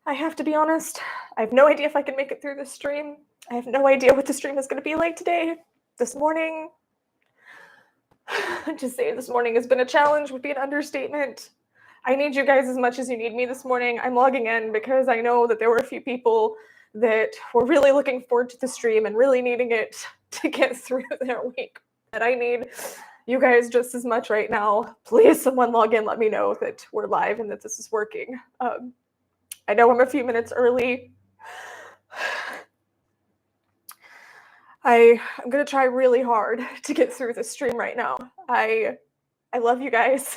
I have to be honest, I have no idea if I can make it through this stream. I have no idea what the stream is going to be like today. This morning, to say this morning has been a challenge would be an understatement. I need you guys as much as you need me this morning. I'm logging in because I know that there were a few people that were really looking forward to the stream and really needing it to get through their week. And I need you guys just as much right now. Please, someone log in, let me know that we're live and that this is working. I know I'm a few minutes early. I'm going to try really hard to get through this stream right now. I love you guys,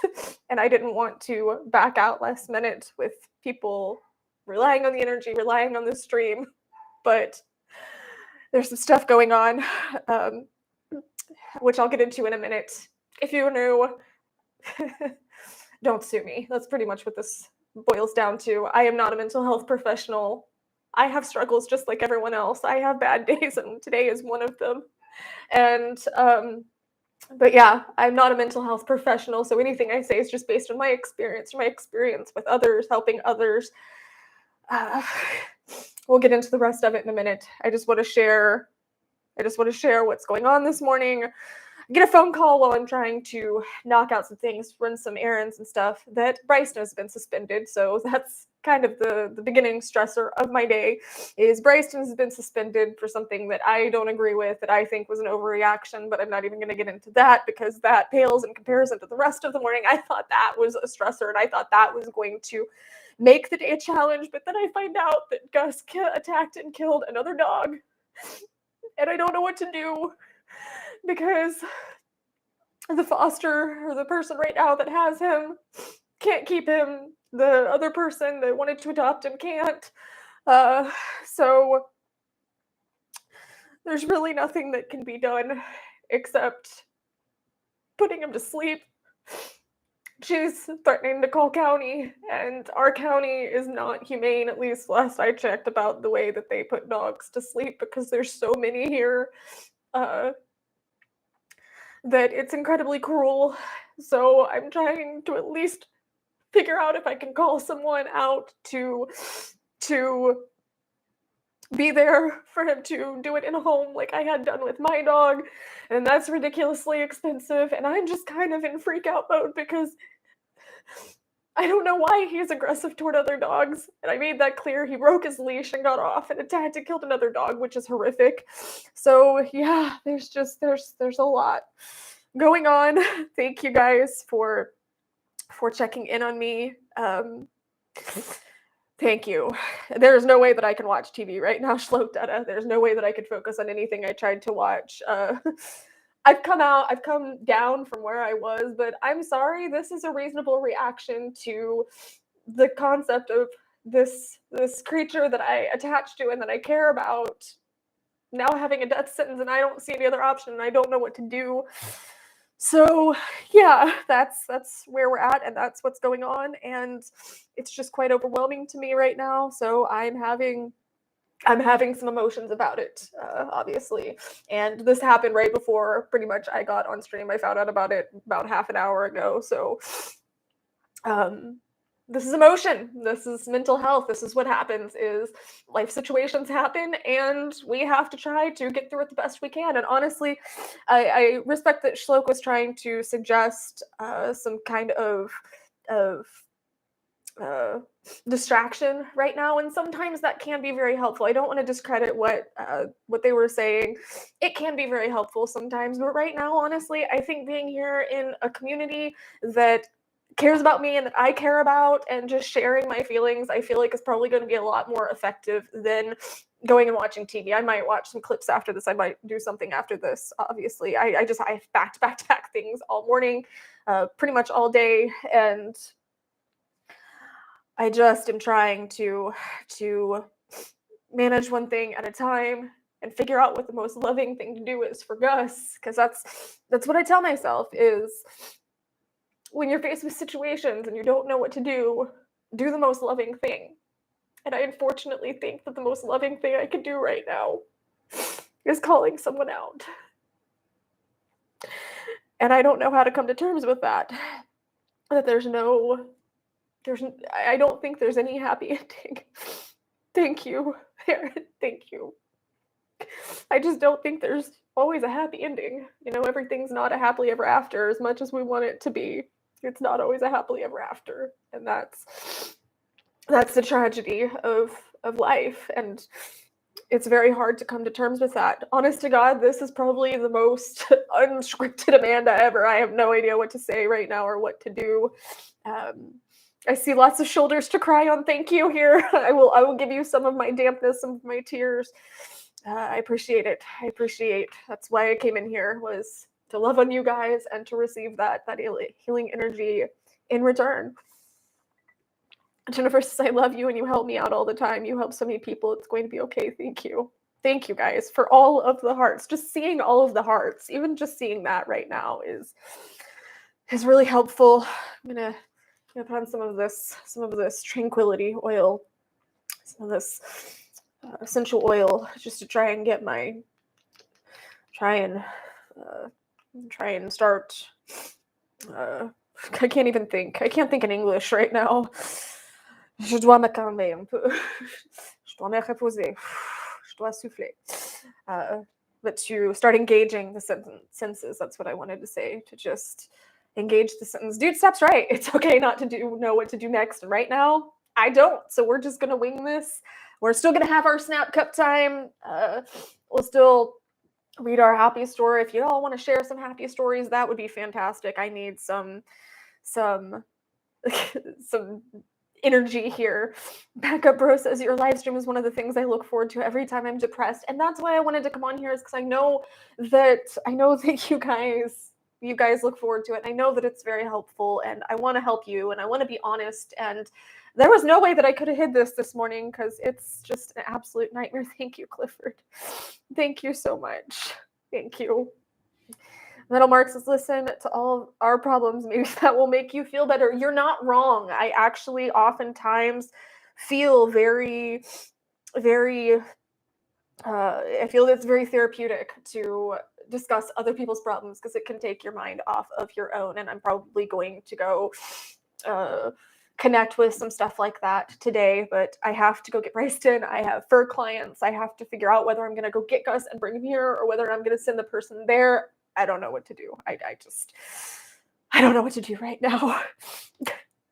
and I didn't want to back out last minute with people relying on the energy, relying on the stream, but there's some stuff going on, which I'll get into in a minute. If you're new, don't sue me. That's pretty much what this boils down to. I am not a mental health professional. I have struggles just like everyone else. I have bad days, and today is one of them. And but yeah, I'm not a mental health professional, so anything I say is just based on my experience with others, helping others. We'll get into the rest of it in a minute. I just want to share what's going on this morning. Get a phone call while I'm trying to knock out some things, run some errands and stuff, that Bryson has been suspended. So that's kind of the beginning stressor of my day, is Bryson has been suspended for something that I don't agree with, that I think was an overreaction, but I'm not even going to get into that because that pales in comparison to the rest of the morning. I thought that was a stressor, and I thought that was going to make the day a challenge, but then I find out that Gus attacked and killed another dog, and I don't know what to do, because the foster, or the person right now that has him, can't keep him. The other person that wanted to adopt him can't. So there's really nothing that can be done except putting him to sleep. She's threatening to call county, and our county is not humane, at least last I checked, about the way that they put dogs to sleep, because there's so many here. That it's incredibly cruel. So I'm trying to at least figure out if I can call someone out to be there for him to do it in a home like I had done with my dog, and that's ridiculously expensive, and I'm just kind of in freak out mode because I don't know why he's aggressive toward other dogs, and I made that clear. He broke his leash and got off and attacked and killed another dog, which is horrific. So yeah, there's a lot going on. Thank you guys for checking in on me. Thank you. There's no way that I can watch TV right now, Shlokdata. There's no way that I could focus on anything I tried to watch. I've come down from where I was, but I'm sorry. This is a reasonable reaction to the concept of this creature that I attach to and that I care about now having a death sentence, and I don't see any other option, and I don't know what to do. So yeah, that's where we're at, and that's what's going on, and it's just quite overwhelming to me right now. So I'm having some emotions about it, obviously. And this happened right before pretty much I got on stream. I found out about it about half an hour ago. So this is emotion. This is mental health. This is what happens, is life situations happen, and we have to try to get through it the best we can. And honestly, I respect that Shlok was trying to suggest some kind of distraction right now, and sometimes that can be very helpful. I don't want to discredit what they were saying. It can be very helpful sometimes, but right now, honestly, I think being here in a community that cares about me and that I care about, and just sharing my feelings, I feel like is probably going to be a lot more effective than going and watching TV. I might watch some clips after this. I might do something after this. Obviously, I have back things all morning, pretty much all day, and I just am trying to manage one thing at a time and figure out what the most loving thing to do is for Gus, because that's what I tell myself, is when you're faced with situations and you don't know what to do the most loving thing. And I unfortunately think that the most loving thing I can do right now is calling someone out. And I don't know how to come to terms with that. That there's no I don't think there's any happy ending. Thank you, Aaron. Thank you. I just don't think there's always a happy ending. You know, everything's not a happily ever after as much as we want it to be. It's not always a happily ever after. And that's the tragedy of life. And it's very hard to come to terms with that. Honest to God, this is probably the most unscripted Amanda ever. I have no idea what to say right now or what to do. I see lots of shoulders to cry on. Thank you here. I will give you some of my dampness, some of my tears. I appreciate it. That's why I came in here, was to love on you guys and to receive that healing energy in return. Jennifer says, I love you and you help me out all the time. You help so many people. It's going to be okay. Thank you. Thank you guys for all of the hearts. Just seeing all of the hearts, even just seeing that right now is really helpful. I'm gonna put on some of this tranquility oil, some of this essential oil, just to try and start. I can't even think. I can't think in English right now. Je dois me calmer un peu. Je dois me reposer. Je dois souffler. But to start engaging the senses, that's what I wanted to say, to just engage the sentence. Dude, Step's right. It's okay not to know what to do next. And right now, I don't. So we're just going to wing this. We're still going to have our snap cup time. We'll still read our happy story. If you all want to share some happy stories, that would be fantastic. I need some energy here. Backup Bro says, your live stream is one of the things I look forward to every time I'm depressed. And that's why I wanted to come on here, is because I know that you guys look forward to it. I know that it's very helpful, and I want to help you, and I want to be honest. And there was no way that I could have hid this morning, because it's just an absolute nightmare. Thank you, Clifford. Thank you so much. Thank you. Metal Mark says, listen to all of our problems. Maybe that will make you feel better. You're not wrong. I actually oftentimes feel very, very, I feel it's very therapeutic to discuss other people's problems, because it can take your mind off of your own. And I'm probably going to go connect with some stuff like that today, but I have to go get Bryson. I have fur clients. I have to figure out whether I'm going to go get Gus and bring him here, or whether I'm going to send the person there. I don't know what to do. I don't know what to do right now.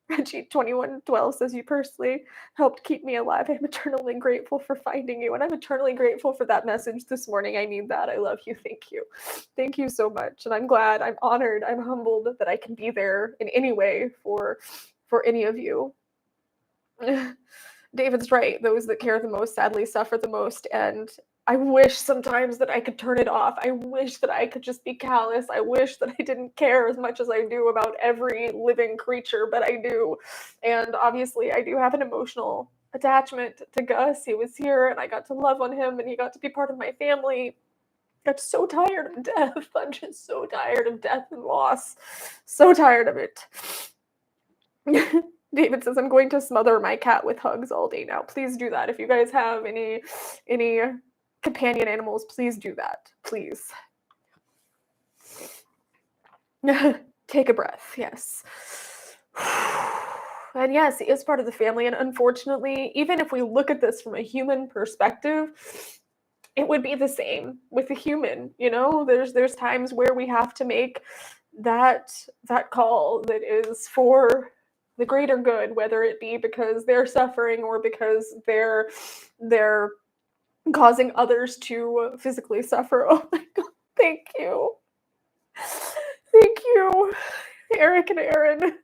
Reggie 2112 says, you personally helped keep me alive. I'm eternally grateful for finding you. And I'm eternally grateful for that message this morning. I need that. I love you. Thank you. Thank you so much. And I'm glad, I'm honored, I'm humbled that I can be there in any way for any of you. David's right. Those that care the most sadly suffer the most. And I wish sometimes that I could turn it off. I wish that I could just be callous. I wish that I didn't care as much as I do about every living creature, but I do. And obviously I do have an emotional attachment to Gus. He was here and I got to love on him and he got to be part of my family. I'm so tired of death. I'm just so tired of death and loss. So tired of it. David says, I'm going to smother my cat with hugs all day now. Please do that. If you guys have any companion animals, please do that. Please. Take a breath. Yes. And yes, he is part of the family. And unfortunately, even if we look at this from a human perspective, it would be the same with a human. You know, there's times where we have to make that call that is for the greater good, whether it be because they're suffering or because they're causing others to physically suffer. Oh my God. Thank you. Thank you, Eric and Aaron.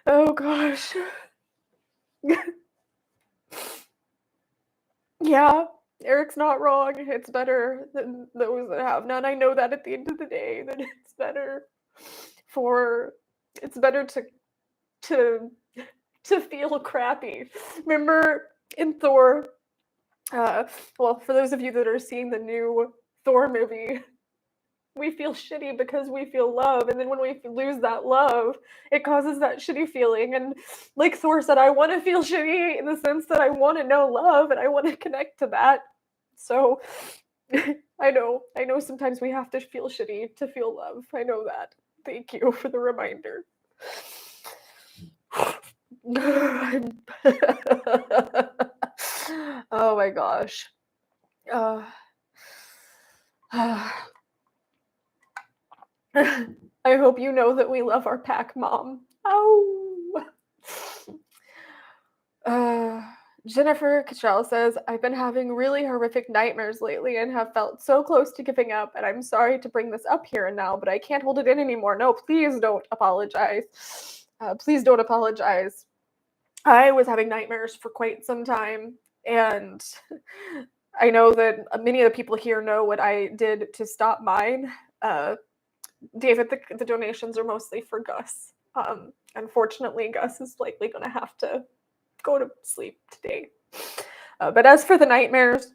Oh gosh. Yeah, Eric's not wrong. It's better than those that have none. I know that at the end of the day, that it's better to feel crappy. Remember in Thor, well, for those of you that are seeing the new Thor movie, we feel shitty because we feel love, and then when we lose that love, it causes that shitty feeling. And like Thor said, I want to feel shitty in the sense that I want to know love and I want to connect to that. So I know sometimes we have to feel shitty to feel love. I know that. Thank you for the reminder. Oh my gosh. Uh, I hope you know that we love our pack mom. Oh. Uh, Jennifer Cashel says, I've been having really horrific nightmares lately and have felt so close to giving up. And I'm sorry to bring this up here and now, but I can't hold it in anymore. No, please don't apologize. Please don't apologize. I was having nightmares for quite some time. And I know that many of the people here know what I did to stop mine. David, the donations are mostly for Gus. Unfortunately, Gus is likely going to have to go to sleep today. But as for the nightmares,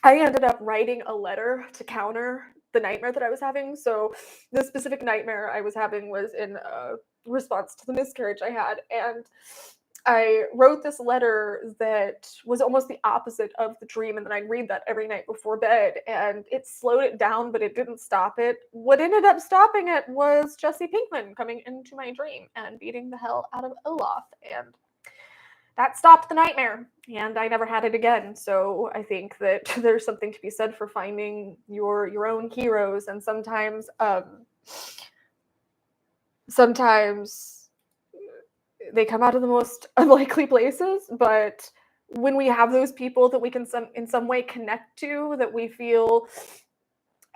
I ended up writing a letter to counter the nightmare that I was having. So the specific nightmare I was having was in response to the miscarriage I had. And I wrote this letter that was almost the opposite of the dream. And then I'd read that every night before bed. And it slowed it down, but it didn't stop it. What ended up stopping it was Jesse Pinkman coming into my dream and beating the hell out of Olaf. And that stopped the nightmare, and I never had it again. So I think that there's something to be said for finding your own heroes, and sometimes they come out of the most unlikely places. But when we have those people that we can in some way connect to, that we feel,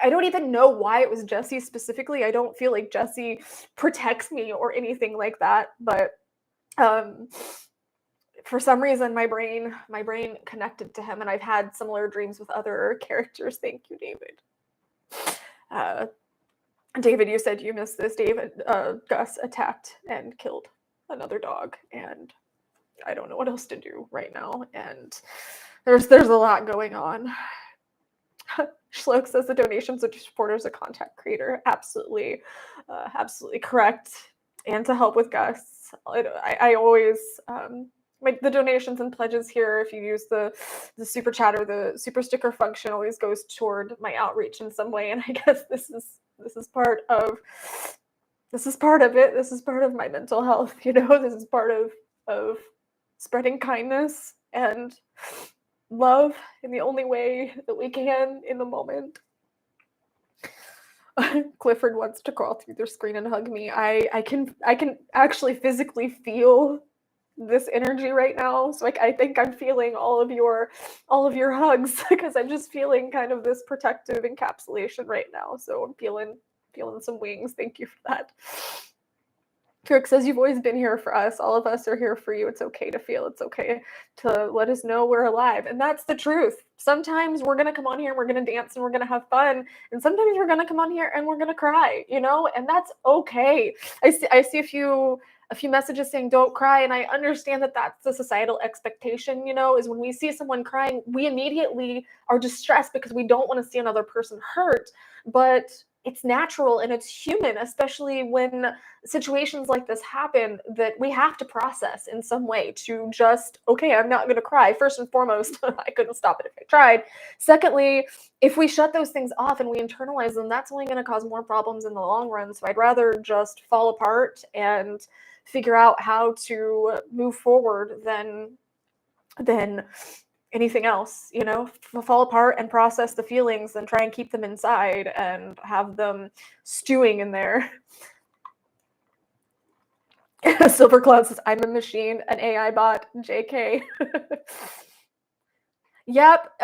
I don't even know why it was Jesse specifically. I don't feel like Jesse protects me or anything like that, but for some reason my brain connected to him, and I've had similar dreams with other characters. Thank you, David. David, you said you missed this. David, Gus attacked and killed another dog, and I don't know what else to do right now, and there's a lot going on. Schloke says the donations of supporters a contact creator. Absolutely correct. And to help with Gus, I always the donations and pledges here, if you use the super chat or the super sticker function, always goes toward my outreach in some way. And I guess this is part of it. This is part of my mental health. This is part of spreading kindness and love in the only way that we can in the moment. Clifford wants to crawl through their screen and hug me. I can actually physically feel this energy right now. So I think I'm feeling all of your hugs because I'm just feeling kind of this protective encapsulation right now. So I'm feeling some wings. Thank you for that. Kirk says, you've always been here for us. All of us are here for you. It's okay to feel. It's okay to let us know we're alive. And that's the truth. Sometimes we're going to come on here and we're going to dance and we're going to have fun. And sometimes we're going to come on here and we're going to cry, and that's okay. I see a few messages saying don't cry. And I understand that that's the societal expectation, is when we see someone crying, we immediately are distressed because we don't want to see another person hurt. But it's natural and it's human, especially when situations like this happen, that we have to process in some way to just, okay, I'm not going to cry. First and foremost, I couldn't stop it if I tried. Secondly, if we shut those things off and we internalize them, that's only going to cause more problems in the long run. So I'd rather just fall apart and figure out how to move forward than anything else, fall apart and process the feelings and try and keep them inside and have them stewing in there. Silver Cloud says, I'm a machine, an AI bot, JK. Yep,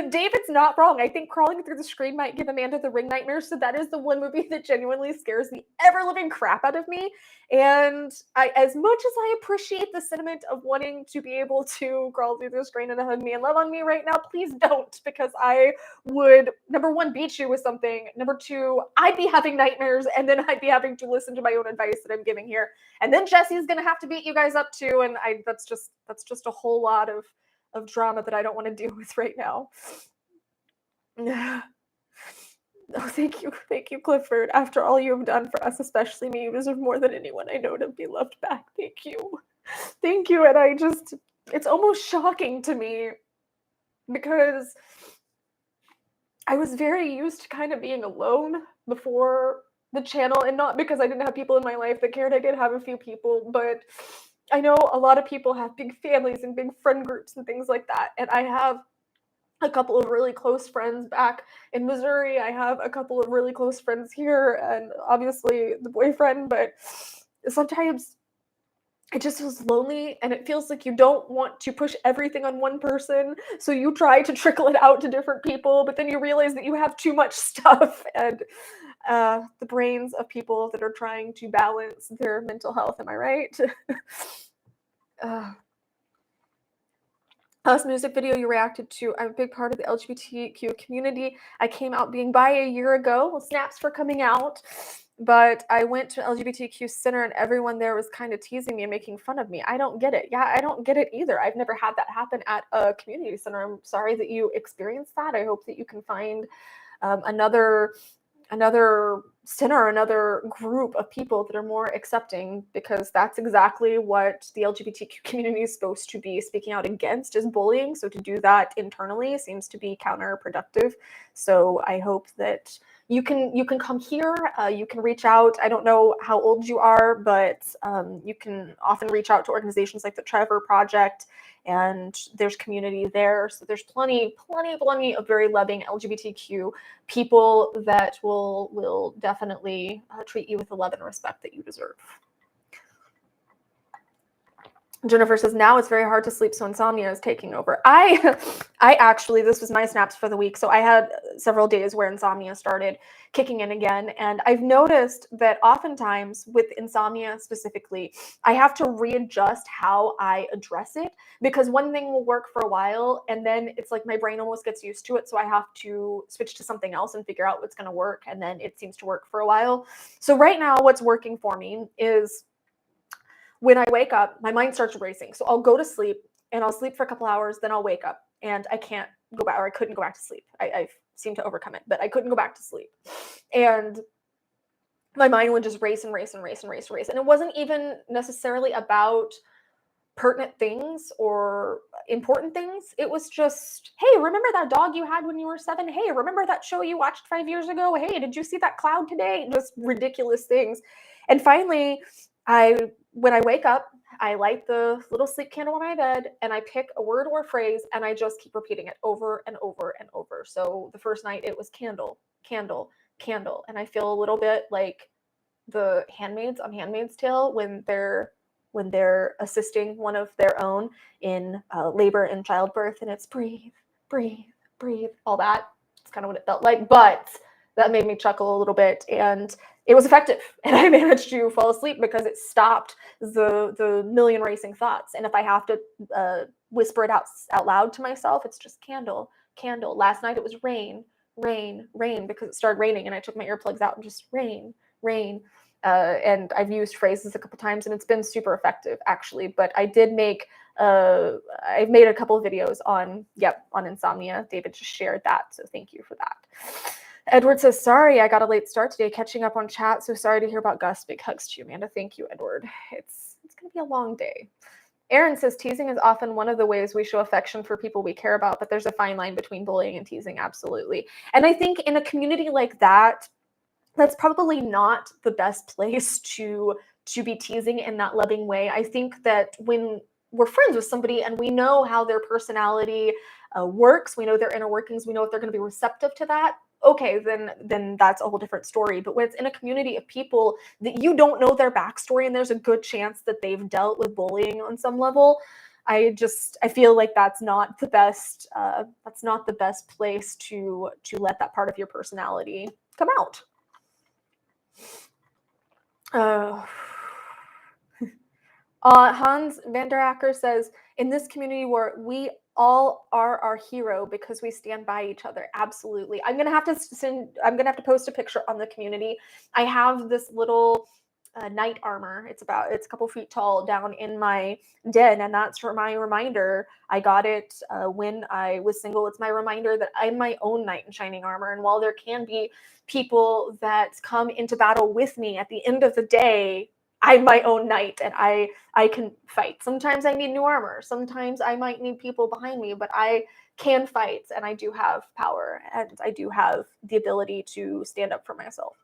David's not wrong. I think crawling through the screen might give Amanda the ring nightmares. So that is the one movie that genuinely scares the ever-living crap out of me. And as much as I appreciate the sentiment of wanting to be able to crawl through the screen and hug me and love on me right now, please don't, because I would, number one, beat you with something. Number two, I'd be having nightmares, and then I'd be having to listen to my own advice that I'm giving here. And then Jesse's gonna have to beat you guys up too. And that's just a whole lot of drama that I don't want to deal with right now. Oh, thank you, Clifford. After all you have done for us, especially me, you deserve more than anyone I know to be loved back. Thank you. And it's almost shocking to me because I was very used to kind of being alone before the channel, and not because I didn't have people in my life that cared. I did have a few people, but I know a lot of people have big families and big friend groups and things like that. And I have a couple of really close friends back in Missouri. I have a couple of really close friends here, and obviously the boyfriend, but sometimes it just feels lonely, and it feels like you don't want to push everything on one person, so you try to trickle it out to different people, but then you realize that you have too much stuff, and the brains of people that are trying to balance their mental health, am I right? Last music video you reacted to, I'm a big part of the LGBTQ community. I came out being bi a year ago. Well, snaps for coming out. But I went to an LGBTQ center and everyone there was kind of teasing me and making fun of me. I don't get it. Yeah, I don't get it either. I've never had that happen at a community center. I'm sorry that you experienced that. I hope that you can find another center, another group of people that are more accepting, because that's exactly what the LGBTQ community is supposed to be speaking out against, is bullying. So to do that internally seems to be counterproductive. So I hope that you can come here, you can reach out. I don't know how old you are, but you can often reach out to organizations like the Trevor Project, and there's community there. So there's plenty of very loving LGBTQ people that will definitely treat you with the love and respect that you deserve. Jennifer says, now it's very hard to sleep, so insomnia is taking over. I actually, this was my snaps for the week. So I had several days where insomnia started kicking in again. And I've noticed that oftentimes with insomnia specifically, I have to readjust how I address it, because one thing will work for a while and then it's like my brain almost gets used to it. So I have to switch to something else and figure out what's going to work. And then it seems to work for a while. So right now what's working for me is, when I wake up, my mind starts racing. So I'll go to sleep and I'll sleep for a couple hours, then I'll wake up and I can't go back, or I couldn't go back to sleep. I seem to overcome it, but I couldn't go back to sleep. And my mind would just race and race and race and race and race. And it wasn't even necessarily about pertinent things or important things. It was just, hey, remember that dog you had when you were 7? Hey, remember that show you watched 5 years ago? Hey, did you see that cloud today? Just ridiculous things. And finally, when I wake up, I light the little sleep candle on my bed and I pick a word or a phrase and I just keep repeating it over and over and over. So the first night it was candle, candle, candle. And I feel a little bit like the handmaids on Handmaid's Tale when they're assisting one of their own in labor and childbirth, and it's breathe, breathe, breathe, all that. It's kind of what it felt like, but that made me chuckle a little bit, and it was effective, and I managed to fall asleep because it stopped the million racing thoughts. And if I have to whisper it out loud to myself, it's just candle, candle. Last night it was rain, rain, rain, because it started raining, and I took my earplugs out and just rain, rain. And I've used phrases a couple times, and it's been super effective, actually. But I did make, I've made a couple of videos on insomnia. David just shared that, so thank you for that. Edward says, sorry, I got a late start today, catching up on chat. So sorry to hear about Gus. Big hugs to you, Amanda. Thank you, Edward. It's going to be a long day. Aaron says, teasing is often one of the ways we show affection for people we care about, but there's a fine line between bullying and teasing, absolutely. And I think in a community like that, that's probably not the best place to be teasing in that loving way. I think that when we're friends with somebody and we know how their personality works, we know their inner workings, we know if they're going to be receptive to that, okay, then that's a whole different story. But when it's in a community of people that you don't know their backstory and there's a good chance that they've dealt with bullying on some level, I feel like that's not the best place to let that part of your personality come out. Hans Vanderacker says, in this community where we all are our hero because we stand by each other. Absolutely. I'm gonna have to post a picture on the community. I have this little knight armor. It's a couple feet tall down in my den, and that's for my reminder. I got it when I was single. It's my reminder that I'm my own knight in shining armor. And while there can be people that come into battle with me, at the end of the day, I'm my own knight and I can fight. Sometimes I need new armor. Sometimes I might need people behind me, but I can fight, and I do have power, and I do have the ability to stand up for myself.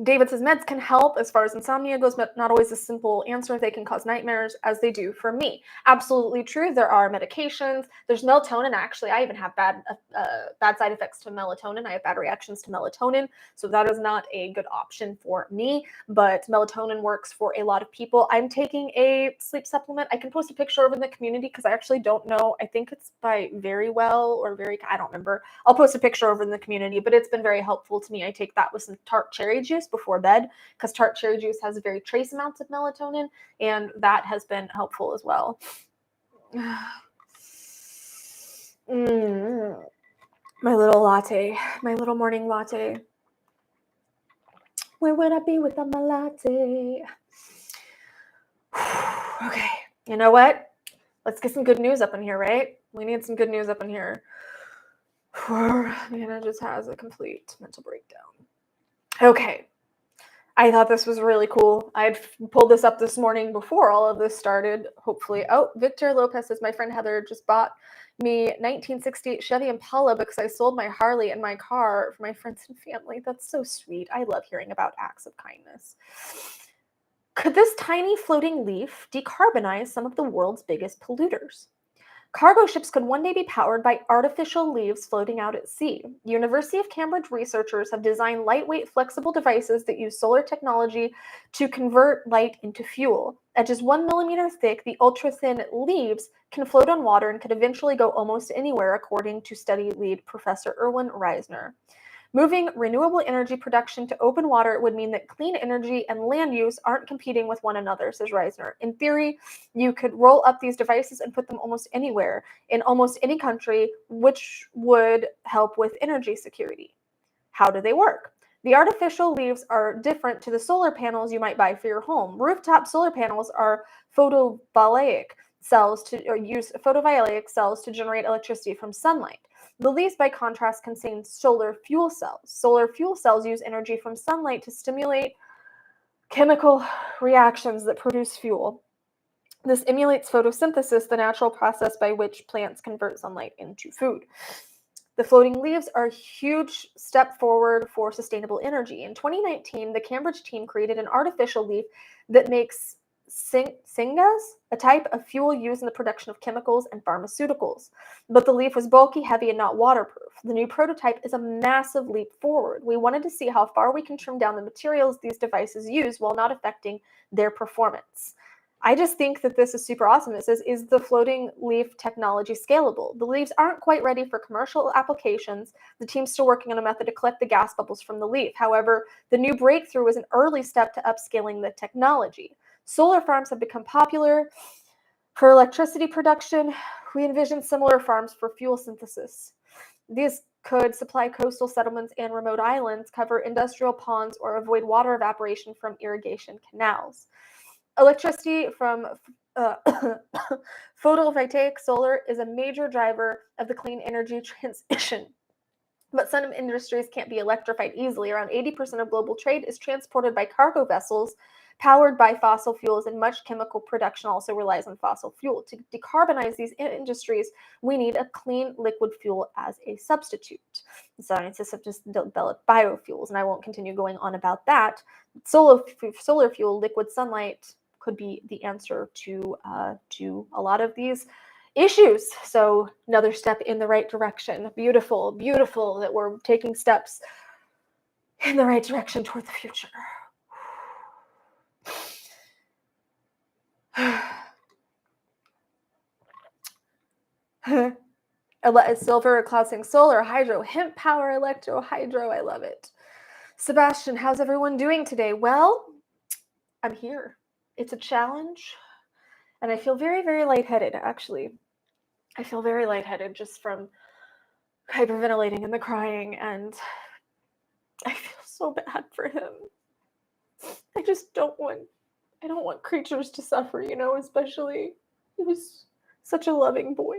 David says meds can help as far as insomnia goes, but not always a simple answer. They can cause nightmares, as they do for me. Absolutely true. There are medications. There's melatonin. Actually, I even have bad side effects to melatonin. I have bad reactions to melatonin, so that is not a good option for me. But melatonin works for a lot of people. I'm taking a sleep supplement. I can post a picture over in the community because I actually don't know. I think it's by Very Well or I don't remember. I'll post a picture over in the community, but it's been very helpful to me. I take that with some tart cherry juice before bed because tart cherry juice has very trace amounts of melatonin, and that has been helpful as well. My little latte, my little morning latte. Where would I be without my latte? Okay, you know what? Let's get some good news up in here, right? We need some good news up in here. Nana just has a complete mental breakdown. Okay. I thought this was really cool. I had pulled this up this morning before all of this started, hopefully. Oh, Victor Lopez says, my friend Heather just bought me 1968 Chevy Impala because I sold my Harley and my car for my friends and family. That's so sweet. I love hearing about acts of kindness. Could this tiny floating leaf decarbonize some of the world's biggest polluters? Cargo ships could one day be powered by artificial leaves floating out at sea. University of Cambridge researchers have designed lightweight, flexible devices that use solar technology to convert light into fuel. At just 1 millimeter thick, the ultra-thin leaves can float on water and could eventually go almost anywhere, according to study lead Professor Erwin Reisner. Moving renewable energy production to open water would mean that clean energy and land use aren't competing with one another, says Reisner. In theory, you could roll up these devices and put them almost anywhere, in almost any country, which would help with energy security. How do they work? The artificial leaves are different to the solar panels you might buy for your home. Rooftop solar panels are photovoltaic cells to generate electricity from sunlight. The leaves, by contrast, contain solar fuel cells. Solar fuel cells use energy from sunlight to stimulate chemical reactions that produce fuel. This emulates photosynthesis, the natural process by which plants convert sunlight into food. The floating leaves are a huge step forward for sustainable energy. In 2019, the Cambridge team created an artificial leaf that makes syngas, a type of fuel used in the production of chemicals and pharmaceuticals. But the leaf was bulky, heavy, and not waterproof. The new prototype is a massive leap forward. We wanted to see how far we can trim down the materials these devices use while not affecting their performance. I just think that this is super awesome. It says, is the floating leaf technology scalable? The leaves aren't quite ready for commercial applications. The team's still working on a method to collect the gas bubbles from the leaf. However, the new breakthrough is an early step to upscaling the technology. Solar farms have become popular for electricity production. We envision similar farms for fuel synthesis. These could supply coastal settlements and remote islands, cover industrial ponds, or avoid water evaporation from irrigation canals. Electricity from photovoltaic solar is a major driver of the clean energy transition. But some industries can't be electrified easily. Around 80% of global trade is transported by cargo vessels powered by fossil fuels, and much chemical production also relies on fossil fuel. To decarbonize these industries, we need a clean liquid fuel as a substitute. Scientists have just developed biofuels, and I won't continue going on about that. Solar fuel, liquid sunlight, could be the answer to a lot of these issues. So another step in the right direction. Beautiful, beautiful that we're taking steps in the right direction toward the future. Silver, cloud saying solar, hydro, hemp power, electro, hydro. I love it. Sebastian, how's everyone doing today? Well, I'm here. It's a challenge, and I feel very, very lightheaded, actually. I feel very lightheaded just from hyperventilating and the crying, and I feel so bad for him. I don't want creatures to suffer, especially he was such a loving boy.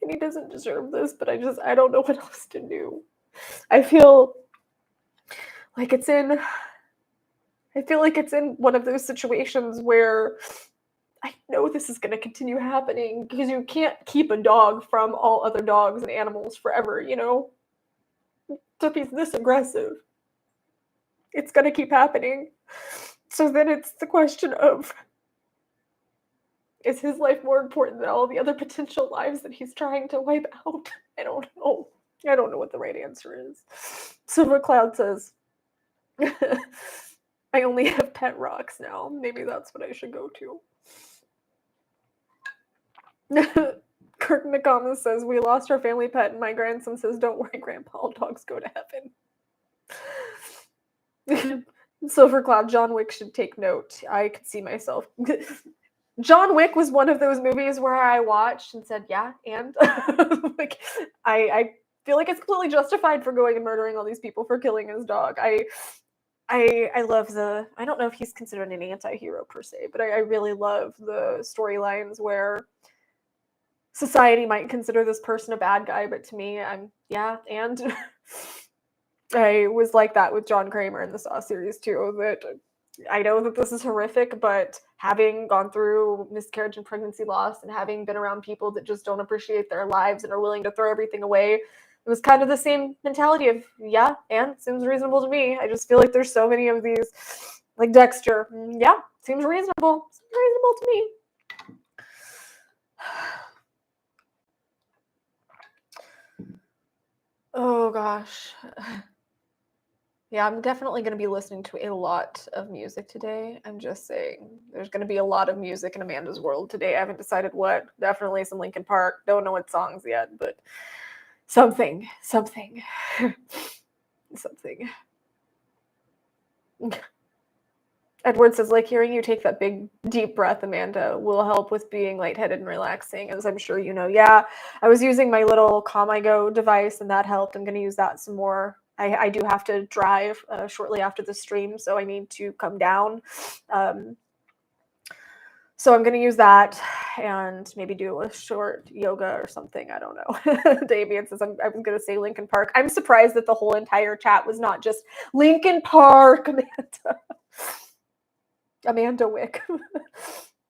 And he doesn't deserve this, but I don't know what else to do. I feel like it's in one of those situations where I know this is going to continue happening because you can't keep a dog from all other dogs and animals forever, Tuppy's this aggressive. it's going to keep happening. So then it's the question of, is his life more important than all the other potential lives that he's trying to wipe out? I don't know. I don't know what the right answer is. Silver Cloud says, I only have pet rocks now. Maybe that's what I should go to. Kirk McComas says, we lost our family pet, and my grandson says, don't worry, Grandpa, all dogs go to heaven. Silver Cloud, John Wick should take note. I could see myself. John Wick was one of those movies where I watched and said, yeah, and like I feel like it's completely justified for going and murdering all these people for killing his dog. I love I don't know if he's considered an anti-hero per se, but I really love the storylines where society might consider this person a bad guy, but to me, and I was like that with John Kramer in the Saw series too, that I know that this is horrific, but having gone through miscarriage and pregnancy loss and having been around people that just don't appreciate their lives and are willing to throw everything away, it was kind of the same mentality of, yeah, and seems reasonable to me. I just feel like there's so many of these, like Dexter. Yeah, seems reasonable. Seems reasonable to me. Oh gosh. Yeah, I'm definitely going to be listening to a lot of music today. I'm just saying, there's going to be a lot of music in Amanda's world today. I haven't decided what. Definitely some Linkin Park. Don't know what songs yet, but something. Something. Edward says, like hearing you take that big, deep breath, Amanda, will help with being lightheaded and relaxing, as I'm sure you know. Yeah, I was using my little Calm I Go device, and that helped. I'm going to use that some more. I do have to drive shortly after the stream, so I need to come down. So I'm going to use that and maybe do a short yoga or something. I don't know. Damien says, I was going to say Linkin Park. I'm surprised that the whole entire chat was not just Linkin Park, Amanda. Amanda Wick.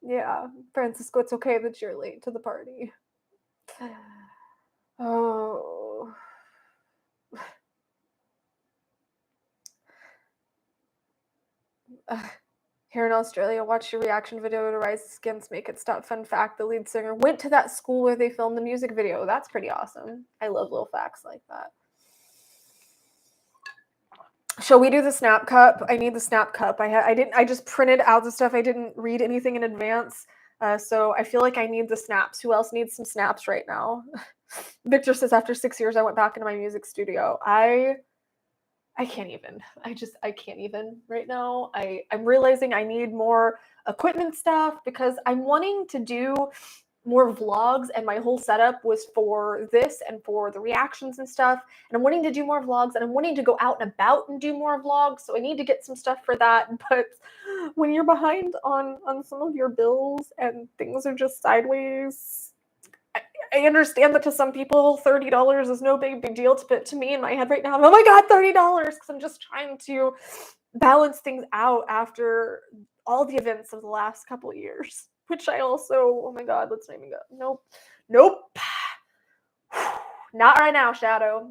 Yeah, Francisco, it's okay that you're late to the party. Oh. Here in Australia, watch your reaction video to Rise Against Make It Stop. Fun fact, the lead singer went to that school where they filmed the music video. That's pretty awesome. I love little facts like that. Shall we do the snap cup? I need the snap cup. I just printed out the stuff. I didn't read anything in advance. So I feel like I need the snaps. Who else needs some snaps right now? Victor says, after 6 years, I went back into my music studio. I can't even. I can't even right now. I'm realizing I need more equipment stuff because I'm wanting to do more vlogs, and my whole setup was for this and for the reactions and stuff. And I'm wanting to do more vlogs, and I'm wanting to go out and about and do more vlogs. So I need to get some stuff for that. But when you're behind on some of your bills and things are just sideways, I understand that to some people, $30 is no big deal, but to me in my head right now, I'm, oh my God, $30, because I'm just trying to balance things out after all the events of the last couple of years, which I also, oh my God, let's not even go. Nope. Not right now, Shadow.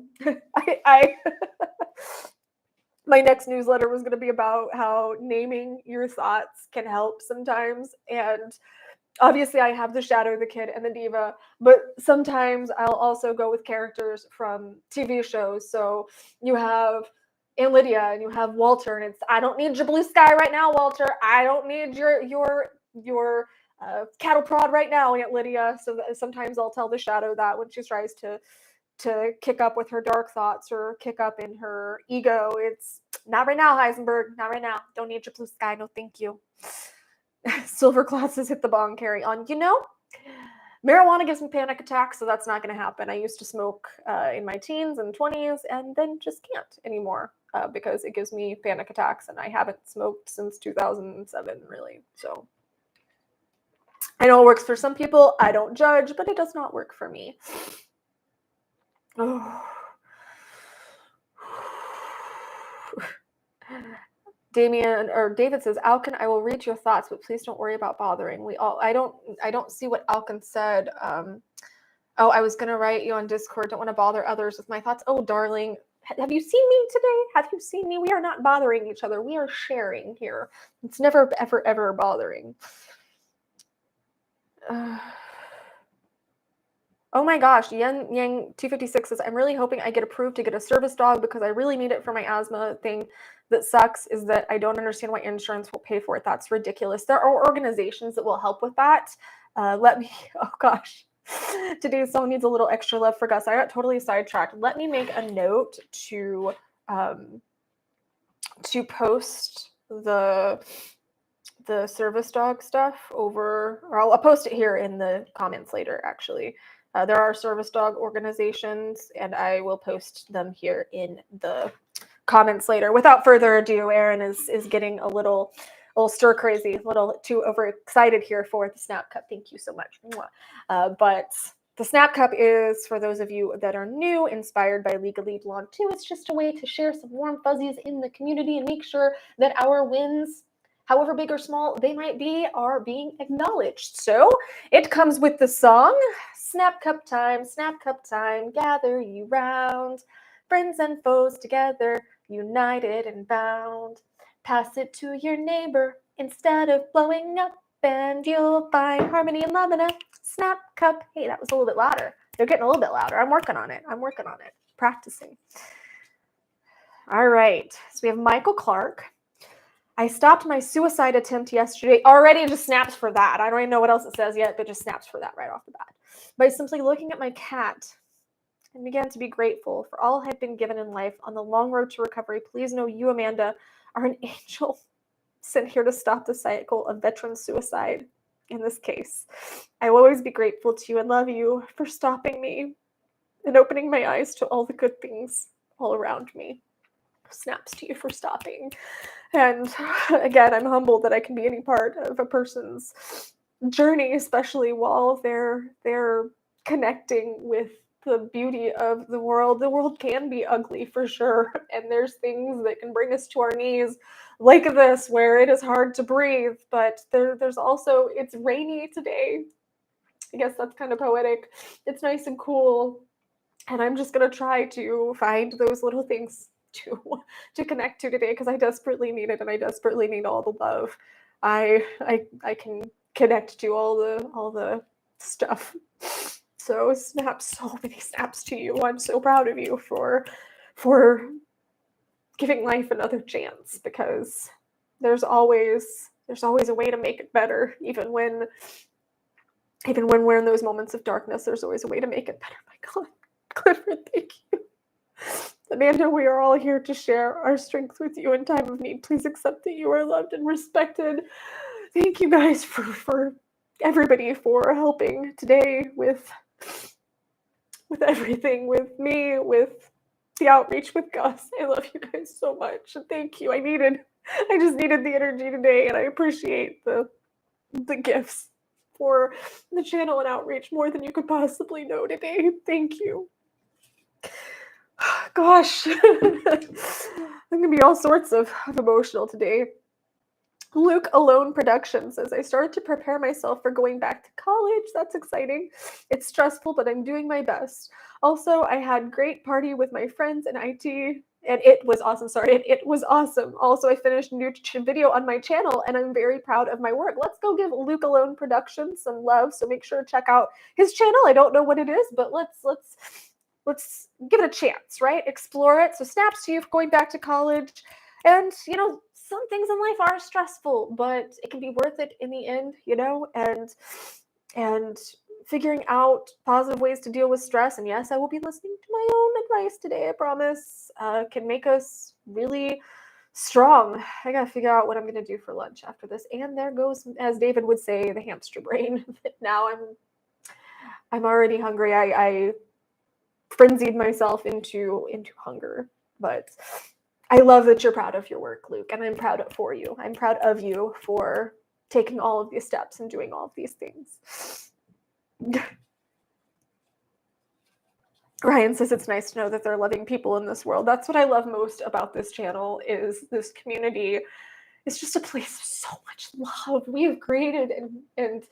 My next newsletter was going to be about how naming your thoughts can help sometimes, and obviously I have the Shadow, the Kid, and the Diva, but sometimes I'll also go with characters from TV shows. So you have Aunt Lydia and you have Walter, and it's, I don't need your blue sky right now, Walter. I don't need your cattle prod right now, Aunt Lydia. So sometimes I'll tell the Shadow that when she tries to kick up with her dark thoughts or kick up in her ego. It's not right now, Heisenberg. Not right now. Don't need your blue sky. No, thank you. Silver glasses hit the bong carry on. Marijuana gives me panic attacks, so that's not going to happen. I used to smoke in my teens and 20s and then just can't anymore because it gives me panic attacks, and I haven't smoked since 2007, really. So I know it works for some people. I don't judge, but it does not work for me. Oh. David says, Alkin, I will read your thoughts, but please don't worry about bothering. I don't see what Alkin said. I was going to write you on Discord. Don't want to bother others with my thoughts. Oh, darling. Have you seen me today? Have you seen me? We are not bothering each other. We are sharing here. It's never, ever, ever bothering. Oh my gosh, Yang 256 says, I'm really hoping I get approved to get a service dog because I really need it for my asthma thing. That sucks is that I don't understand why insurance will pay for it. That's ridiculous. There are organizations that will help with that. Oh gosh. Today someone needs a little extra love for Gus. I got totally sidetracked. Let me make a note to post the service dog stuff over, or I'll post it here in the comments later, actually. There are service dog organizations, and I will post them here in the comments later. Without further ado, Erin is getting a little stir crazy, a little too overexcited here for the Snap Cup. Thank you so much. But the Snap Cup is, for those of you that are new, inspired by Legally Blonde 2. It's just a way to share some warm fuzzies in the community and make sure that our wins, however big or small they might be, are being acknowledged. So it comes with the song, Snap Cup time, gather you round, friends and foes together, united and bound. Pass it to your neighbor instead of blowing up, and you'll find harmony and love in a Snap Cup. Hey, that was a little bit louder. They're getting a little bit louder. I'm working on it. Practicing. All right. So we have Michael Clark. I stopped my suicide attempt yesterday. Already just snaps for that. I don't even know what else it says yet, but just snaps for that right off the bat. By simply looking at my cat and began to be grateful for all I've been given in life on the long road to recovery. Please know you, Amanda, are an angel sent here to stop the cycle of veteran suicide in this case. I will always be grateful to you and love you for stopping me and opening my eyes to all the good things all around me. Snaps to you for stopping. And again, I'm humbled that I can be any part of a person's journey, especially while they're connecting with the beauty of the world. The world can be ugly for sure, and there's things that can bring us to our knees like this, where it is hard to breathe, but there's also, it's rainy today. I guess that's kind of poetic. It's nice and cool, and I'm just gonna try to find those little things to connect to today, because I desperately need it, and I desperately need all the love I can connect to, all the stuff. So snaps, so many snaps to you. I'm so proud of you for giving life another chance, because there's always a way to make it better, even when we're in those moments of darkness. There's always a way to make it better. My God, Clifford, thank you. Amanda, we are all here to share our strength with you in time of need. Please accept that you are loved and respected. Thank you guys for everybody for helping today with everything, with me, with the outreach with Gus. I love you guys so much. Thank you. I just needed the energy today, and I appreciate the gifts for the channel and outreach more than you could possibly know today. Thank you. Gosh, I'm gonna be all sorts of emotional today. Luke Alone Productions says, I started to prepare myself for going back to college. That's exciting. It's stressful, but I'm doing my best. Also, I had great party with my friends in IT, and it was awesome. It was awesome. Also, I finished a new video on my channel, and I'm very proud of my work. Let's go give Luke Alone Productions some love. So make sure to check out his channel. I don't know what it is, but let's give it a chance, right? Explore it. So snaps to you for going back to college. And, some things in life are stressful, but it can be worth it in the end, and figuring out positive ways to deal with stress. And yes, I will be listening to my own advice today, I promise, can make us really strong. I gotta figure out what I'm gonna do for lunch after this. And there goes, as David would say, the hamster brain. Now I'm already hungry. I frenzied myself into hunger, but I love that you're proud of your work, Luke, and I'm proud for you. I'm proud of you for taking all of these steps and doing all of these things. Ryan says it's nice to know that there are loving people in this world. That's what I love most about this channel, is this community It's just a place of so much love. We have created and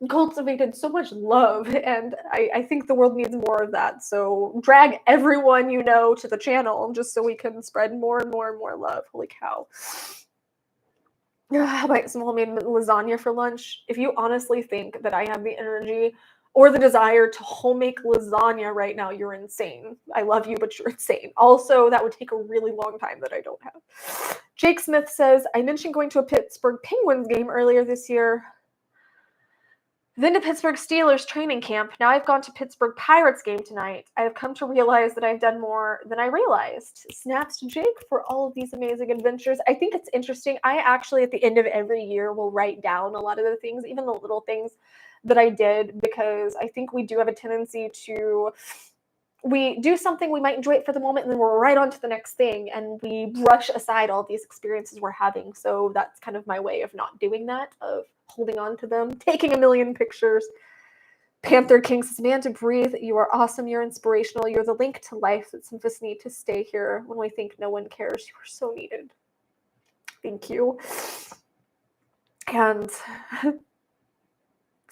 cultivated so much love, and I think the world needs more of that. So drag everyone you know to the channel just so we can spread more and more and more love. Holy cow. I might some homemade lasagna for lunch. If you honestly think that I have the energy or the desire to homemade lasagna right now, you're insane. I love you, but you're insane. Also, that would take a really long time that I don't have. Jake Smith says, I mentioned going to a Pittsburgh Penguins game earlier this year. Then to Pittsburgh Steelers training camp. Now I've gone to Pittsburgh Pirates game tonight. I have come to realize that I've done more than I realized. Snaps to Jake for all of these amazing adventures. I think it's interesting. I actually, at the end of every year, will write down a lot of the things, even the little things that I did, because I think we do have a tendency to, we do something, we might enjoy it for the moment, and then we're right on to the next thing, and we brush aside all these experiences we're having. So that's kind of my way of not doing that, of holding on to them, taking a million pictures. Panther King says, man, to breathe, you are awesome, you're inspirational, you're the link to life that some of us need to stay here when we think no one cares. You are so needed. Thank you. And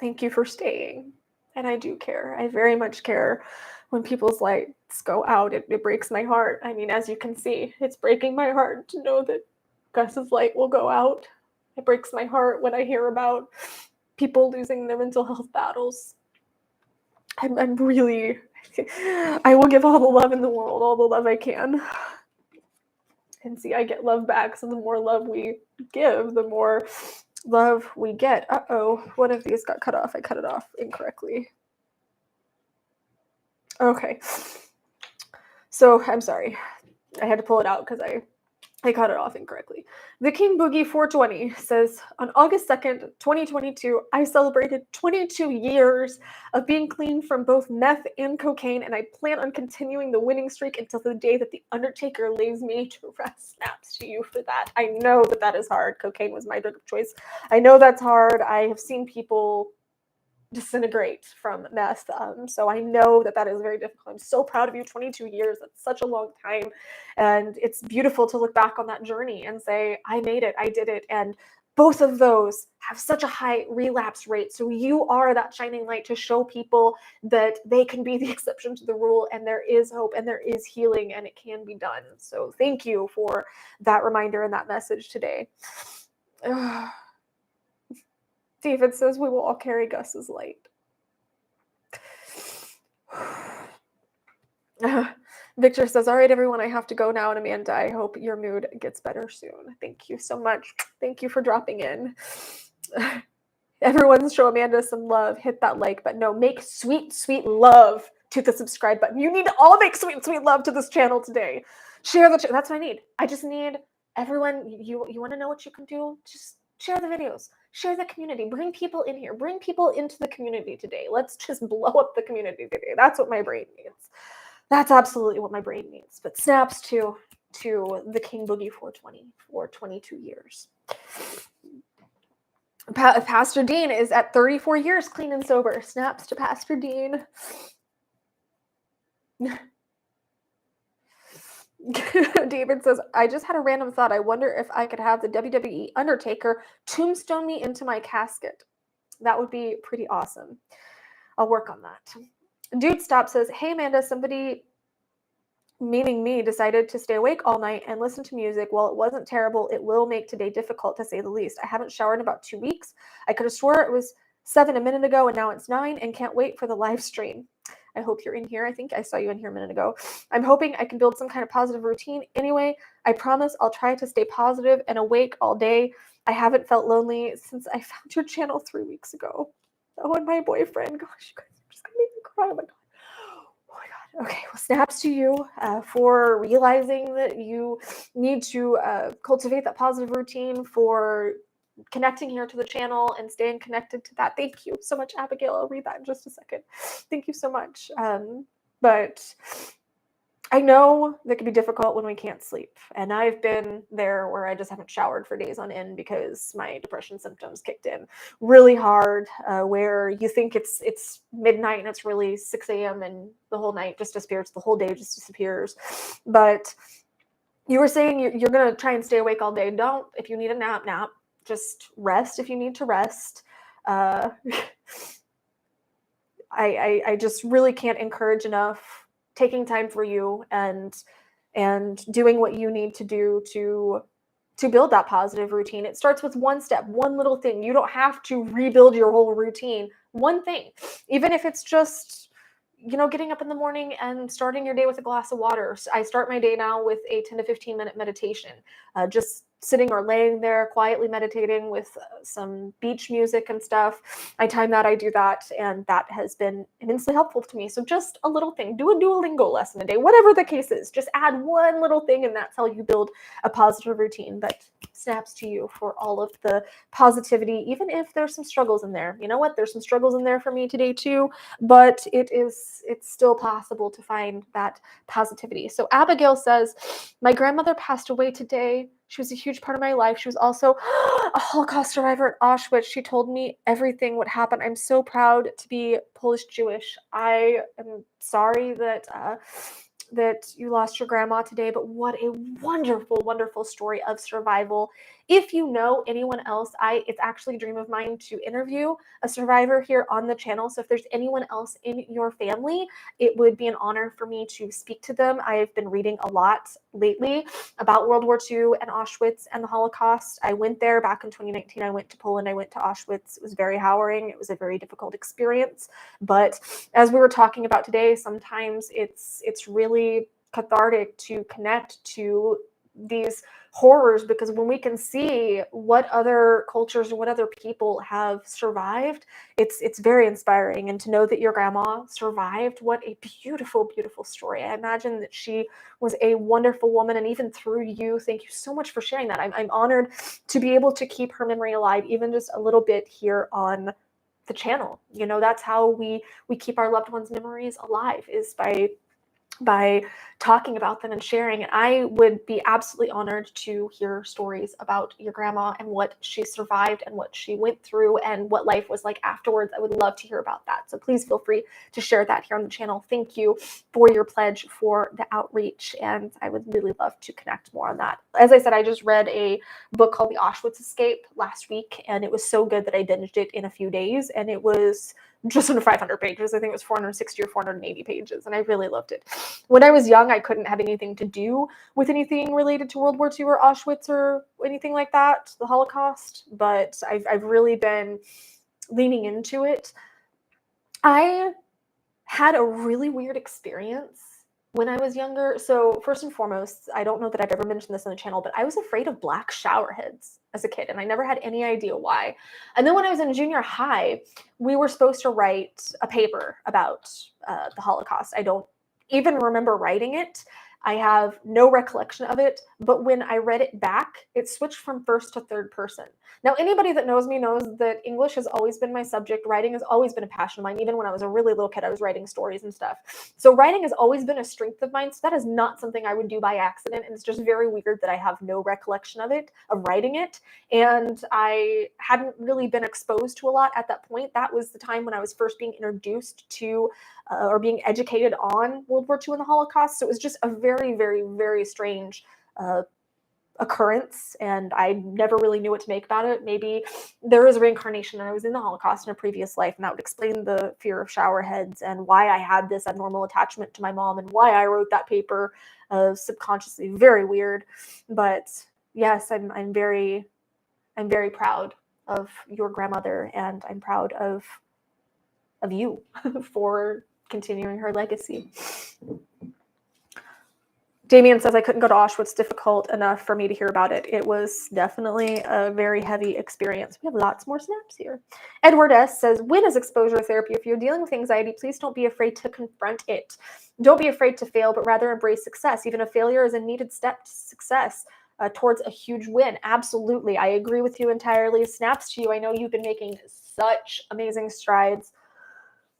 thank you for staying. And I do care. I very much care. When people's lights go out, it breaks my heart. I mean, as you can see, it's breaking my heart to know that Gus's light will go out. It breaks my heart when I hear about people losing their mental health battles. I'm really, I will give all the love in the world, all the love I can. And see, I get love back. So the more love we give, the more love we get. Uh-oh, one of these got cut off. I cut it off incorrectly. Okay. So I'm sorry. I had to pull it out because I cut it off incorrectly. The King Boogie 420 says, on August 2nd, 2022, I celebrated 22 years of being clean from both meth and cocaine, and I plan on continuing the winning streak until the day that the Undertaker leaves me to rest. Snaps to you for that. I know that that is hard. Cocaine was my drug of choice. I know that's hard. I have seen people disintegrate from meth. So I know that that is very difficult. I'm so proud of you. 22 years, that's such a long time. And it's beautiful to look back on that journey and say, I made it, I did it. And both of those have such a high relapse rate. So you are that shining light to show people that they can be the exception to the rule, and there is hope and there is healing and it can be done. So thank you for that reminder and that message today. David says we will all carry Gus's light. Victor says, all right, everyone, I have to go now. And Amanda, I hope your mood gets better soon. Thank you so much. Thank you for dropping in. Everyone show Amanda some love. Hit that like button. No, make sweet, sweet love to the subscribe button. You need to all make sweet, sweet love to this channel today. Share the channel. That's what I need. I just need everyone. You want to know what you can do? Just share the videos. Share the community. Bring people in here. Bring people into the community today. Let's just blow up the community today. That's what my brain needs. That's absolutely what my brain needs. But snaps to the King Boogie 420 for 22 years. Pastor Dean is at 34 years clean and sober. Snaps to Pastor Dean. David says, I just had a random thought. I wonder if I could have the WWE Undertaker tombstone me into my casket. That would be pretty awesome. I'll work on that. Dude Stop says, hey Amanda, somebody, meaning me, decided to stay awake all night and listen to music. While it wasn't terrible, it will make today difficult to say the least. I haven't showered in about 2 weeks. I could have swore it was 7 a minute ago and now it's 9 and can't wait for the live stream. I hope you're in here. I think I saw you in here a minute ago. I'm hoping I can build some kind of positive routine. Anyway, I promise I'll try to stay positive and awake all day. I haven't felt lonely since I found your channel 3 weeks ago. Oh, and my boyfriend. Gosh, you guys are just going to make me cry. Oh my God. Oh my God. Okay, well, snaps to you for realizing that you need to cultivate that positive routine, for connecting here to the channel and staying connected to that. Thank you so much, Abigail. I'll read that in just a second. Thank you so much. But I know that can be difficult when we can't sleep. And I've been there where I just haven't showered for days on end because my depression symptoms kicked in really hard, where you think it's midnight and it's really 6 a.m. and the whole night just disappears. The whole day just disappears. But You were saying you're going to try and stay awake all day. Don't. If you need a nap, nap. Just rest if you need to rest. Uh, I just really can't encourage enough taking time for you and doing what you need to do to build that positive routine. It starts with one step, one little thing. You don't have to rebuild your whole routine. One thing, even if it's just, getting up in the morning and starting your day with a glass of water. So I start my day now with a 10 to 15-minute meditation, just sitting or laying there quietly meditating with some beach music and stuff. I time that, I do that, and that has been immensely helpful to me. So just a little thing, do a Duolingo lesson a day, whatever the case is, just add one little thing, and that's how you build a positive routine that snaps to you for all of the positivity, even if there's some struggles in there. You know what? There's some struggles in there for me today too, but it's still possible to find that positivity. So Abigail says, my grandmother passed away today. She was a huge part of my life. She was also a Holocaust survivor at Auschwitz. She told me everything what happened. I'm so proud to be Polish Jewish. I am sorry that you lost your grandma today, but what a wonderful, wonderful story of survival. If you know anyone else, it's actually a dream of mine to interview a survivor here on the channel. So if there's anyone else in your family, it would be an honor for me to speak to them. I've been reading a lot lately about World War II and Auschwitz and the Holocaust. I went there back in 2019. I went to Poland. I went to Auschwitz. It was very harrowing. It was a very difficult experience. But as we were talking about today, sometimes it's really cathartic to connect to these horrors, because when we can see what other cultures or what other people have survived, it's very inspiring. And to know that your grandma survived, what a beautiful, beautiful story. I imagine that she was a wonderful woman, and even through you, thank you so much for sharing that. I'm honored to be able to keep her memory alive, even just a little bit here on the channel. That's how we keep our loved ones' memories alive, is by talking about them and sharing. And I would be absolutely honored to hear stories about your grandma and what she survived and what she went through and what life was like afterwards. I would love to hear about that. So please feel free to share that here on the channel. Thank you for your pledge for the outreach, and I would really love to connect more on that. As I said, I just read a book called The Auschwitz Escape last week, and it was so good that I binged it in a few days, and it was just under 500 pages. I think it was 460 or 480 pages, and I really loved it. When I was young, I couldn't have anything to do with anything related to World War II or Auschwitz or anything like that, the Holocaust, but I've really been leaning into it. I had a really weird experience when I was younger. So first and foremost, I don't know that I've ever mentioned this on the channel, but I was afraid of black shower heads as a kid, and I never had any idea why. And then when I was in junior high, we were supposed to write a paper about the Holocaust. I don't even remember writing it. I have no recollection of it, but when I read it back, it switched from first to third person. Now, anybody that knows me knows that English has always been my subject. Writing has always been a passion of mine. Even when I was a really little kid, I was writing stories and stuff. So writing has always been a strength of mine. So that is not something I would do by accident. And it's just very weird that I have no recollection of it, of writing it. And I hadn't really been exposed to a lot at that point. That was the time when I was first being introduced to or being educated on World War II and the Holocaust. So it was just a very, very, very strange occurrence, and I never really knew what to make about it. Maybe there is reincarnation and I was in the Holocaust in a previous life, and that would explain the fear of shower heads and why I had this abnormal attachment to my mom and why I wrote that paper subconsciously. Very weird. But yes, I'm very proud of your grandmother, and I'm proud of you for continuing her legacy. Damien says, I couldn't go to Auschwitz. Difficult enough for me to hear about it. It was definitely a very heavy experience. We have lots more snaps here. Edward S. says, when is exposure therapy? If you're dealing with anxiety, please don't be afraid to confront it. Don't be afraid to fail, but rather embrace success. Even a failure is a needed step to success. Towards a huge win. Absolutely. I agree with you entirely. Snaps to you. I know you've been making such amazing strides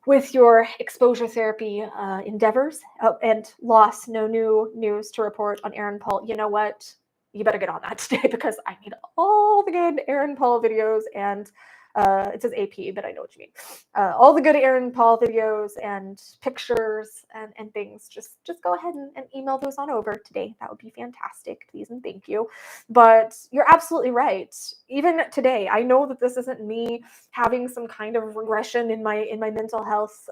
with your exposure therapy endeavors. And loss, no new news to report on Aaron Paul. You know what? You better get on that today, because I need all the good Aaron Paul videos, and It says AP, but I know what you mean. All the good Aaron Paul videos and pictures and things. Just go ahead and email those on over today. That would be fantastic, please and thank you. But you're absolutely right. Even today, I know that this isn't me having some kind of regression in my mental health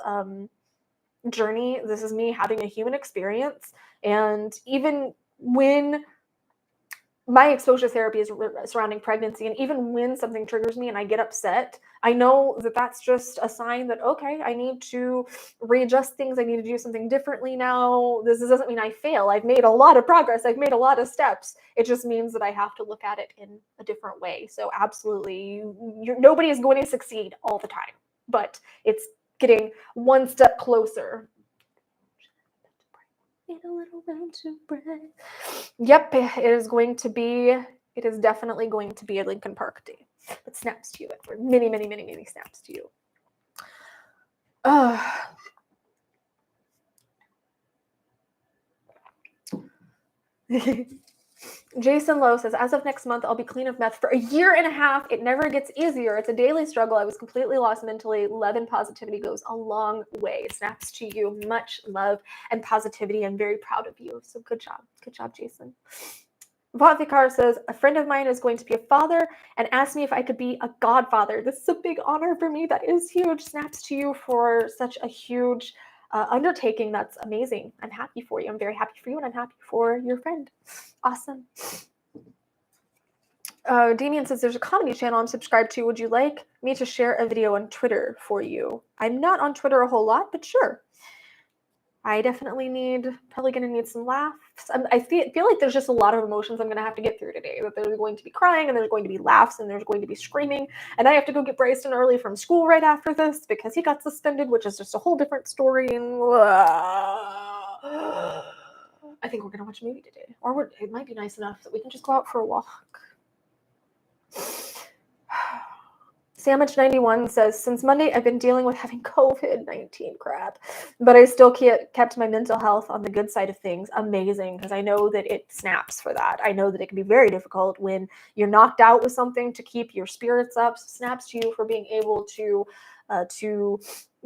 journey. This is me having a human experience. And even when my exposure therapy is surrounding pregnancy, and even when something triggers me and I get upset, I know that that's just a sign that, okay, I need to readjust things. I need to do something differently now. This doesn't mean I fail. I've made a lot of progress. I've made a lot of steps. It just means that I have to look at it in a different way. So absolutely, nobody is going to succeed all the time, but it's getting one step closer. Need a little room to breathe. Yep, it is definitely going to be a Lincoln Park day. But snaps to you, Edward. Many, many, many, many snaps to you. Jason Lowe says, as of next month, I'll be clean of meth for a year and a half. It never gets easier. It's a daily struggle. I was completely lost mentally. Love and positivity goes a long way. Snaps to you. Much love and positivity. I'm very proud of you. So good job. Good job, Jason. Vatvikar says, a friend of mine is going to be a father and asked me if I could be a godfather. This is a big honor for me. That is huge. Snaps to you for such a huge undertaking. That's amazing. I'm happy for you. I'm very happy for you, and I'm happy for your friend. Awesome. Damien says, there's a comedy channel I'm subscribed to. Would you like me to share a video on Twitter for you? I'm not on Twitter a whole lot, but sure. I definitely probably going to need some laughs. I feel like there's just a lot of emotions I'm going to have to get through today. That there's going to be crying, and there's going to be laughs, and there's going to be screaming. And I have to go get Bryson early from school right after this because he got suspended, which is just a whole different story. And I think we're going to watch a movie today. Or it might be nice enough that we can just go out for a walk. Sandwich91 says, since Monday, I've been dealing with having COVID-19 crap, but I still kept my mental health on the good side of things. Amazing, because I know that it snaps for that. I know that it can be very difficult when you're knocked out with something to keep your spirits up. So snaps to you for being able to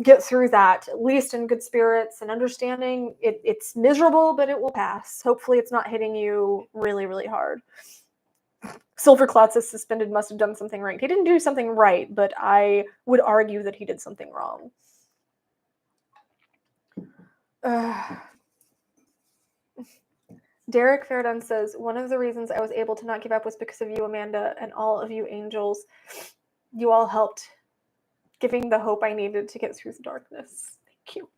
get through that, at least in good spirits and understanding it's miserable, but it will pass. Hopefully it's not hitting you really, really hard. Silvercloud says suspended must have done something right. He didn't do something right, but I would argue that he did something wrong. Derek Fairdown says, one of the reasons I was able to not give up was because of you, Amanda, and all of you angels. You all helped giving the hope I needed to get through the darkness. Thank you.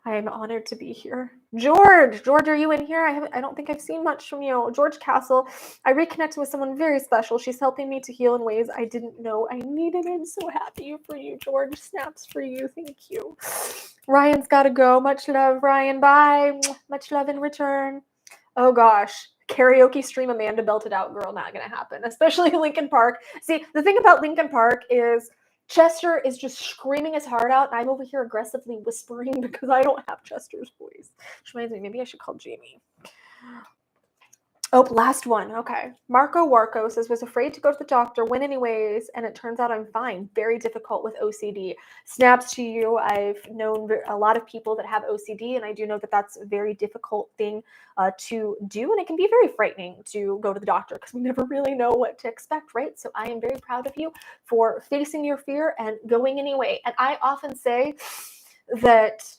I am honored to be here. George, are you in here? I don't think I've seen much from you. George Castle, I reconnected with someone very special. She's helping me to heal in ways I didn't know I needed. I'm so happy for you, George. Snaps for you. Thank you. Ryan's got to go. Much love, Ryan. Bye. Much love in return. Oh, gosh. Karaoke stream Amanda belted out, girl. Not going to happen, especially Lincoln Park. See, the thing about Lincoln Park is Chester is just screaming his heart out, and I'm over here aggressively whispering because I don't have Chester's voice. Which reminds me, maybe I should call Jamie. Oh, last one. Okay. Marco Warco says, was afraid to go to the doctor, went anyways, and it turns out I'm fine. Very difficult with OCD. Snaps to you. I've known a lot of people that have OCD, and I do know that that's a very difficult thing to do, and it can be very frightening to go to the doctor because we never really know what to expect, right? So I am very proud of you for facing your fear and going anyway. And I often say that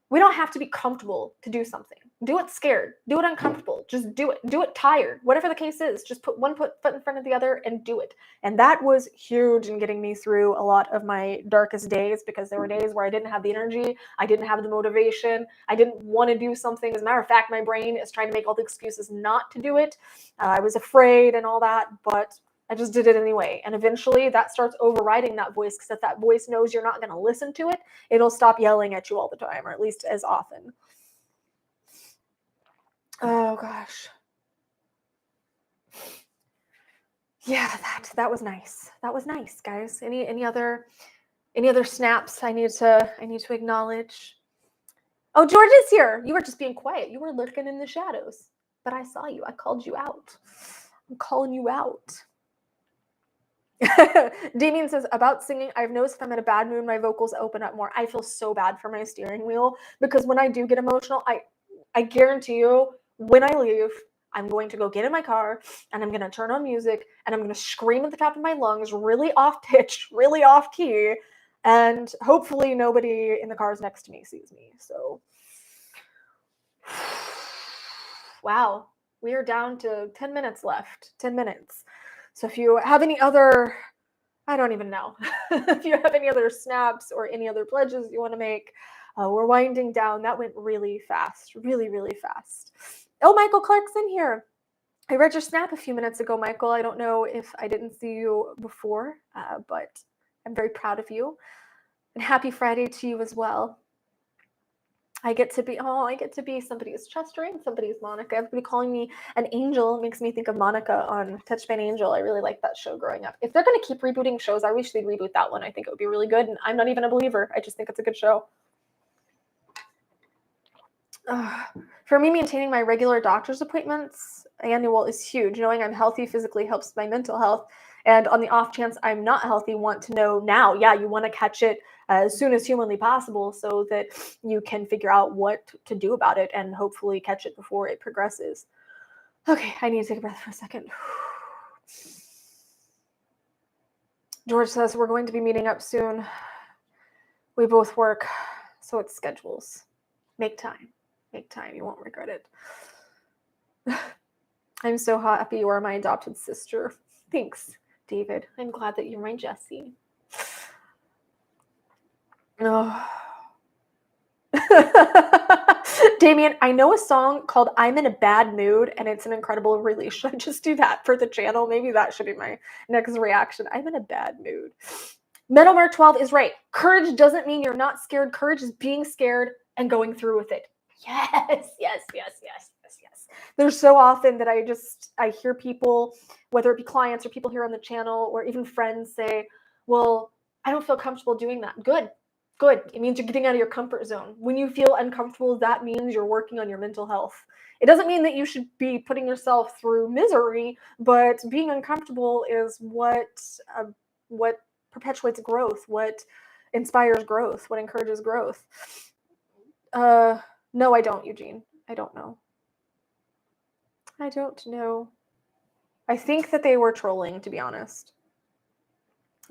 we don't have to be comfortable to do something. Do it scared. Do it uncomfortable. Just do it. Do it tired. Whatever the case is, just put one foot in front of the other and do it. And that was huge in getting me through a lot of my darkest days because there were days where I didn't have the energy. I didn't have the motivation. I didn't want to do something. As a matter of fact, my brain is trying to make all the excuses not to do it. I was afraid and all that, but I just did it anyway. And eventually that starts overriding that voice because if that voice knows you're not going to listen to it, it'll stop yelling at you all the time, or at least as often. Oh, gosh. Yeah, that was nice. That was nice, guys. Any other snaps I need to acknowledge? Oh, George is here. You were just being quiet. You were lurking in the shadows. But I saw you. I called you out. I'm calling you out. Damien says, about singing, I've noticed if I'm in a bad mood, my vocals open up more. I feel so bad for my steering wheel because when I do get emotional, I guarantee you, when I leave, I'm going to go get in my car and I'm going to turn on music and I'm going to scream at the top of my lungs, really off pitch, really off key, and hopefully nobody in the cars next to me sees me. So, wow, we are down to 10 minutes left. 10 minutes. So if you have any other, I don't even know, if you have any other snaps or any other pledges you want to make, we're winding down. That went really fast, really, really fast. Oh, Michael Clark's in here. I read your snap a few minutes ago, Michael. I don't know if I didn't see you before, but I'm very proud of you. And happy Friday to you as well. I get to be somebody's Chester and somebody's Monica. Everybody calling me an angel makes me think of Monica on Touch by an Angel. I really liked that show growing up. If they're going to keep rebooting shows, I wish they'd reboot that one. I think it would be really good, and I'm not even a believer. I just think it's a good show. For me, maintaining my regular doctor's appointments annual is huge. Knowing I'm healthy physically helps my mental health. And on the off chance I'm not healthy, want to know now. Yeah, you want to catch it as soon as humanly possible so that you can figure out what to do about it and hopefully catch it before it progresses. Okay, I need to take a breath for a second. George says we're going to be meeting up soon. We both work, so it's schedules. Make time. Make time. You won't regret it. I'm so happy you are my adopted sister. Thanks, David. I'm glad that you're my Jessie. Oh. Damien, I know a song called I'm in a Bad Mood, and it's an incredible release. Should I just do that for the channel? Maybe that should be my next reaction. I'm in a bad mood. Metalmar 12 is right. Courage doesn't mean you're not scared. Courage is being scared and going through with it. Yes. There's so often that I hear people, whether it be clients or people here on the channel or even friends, say, well, I don't feel comfortable doing that. Good. It means you're getting out of your comfort zone. When you feel uncomfortable, that means you're working on your mental health. It doesn't mean that you should be putting yourself through misery, but being uncomfortable is what perpetuates growth, what inspires growth, what encourages growth. No, I don't, Eugene. I don't know. I think that they were trolling, to be honest.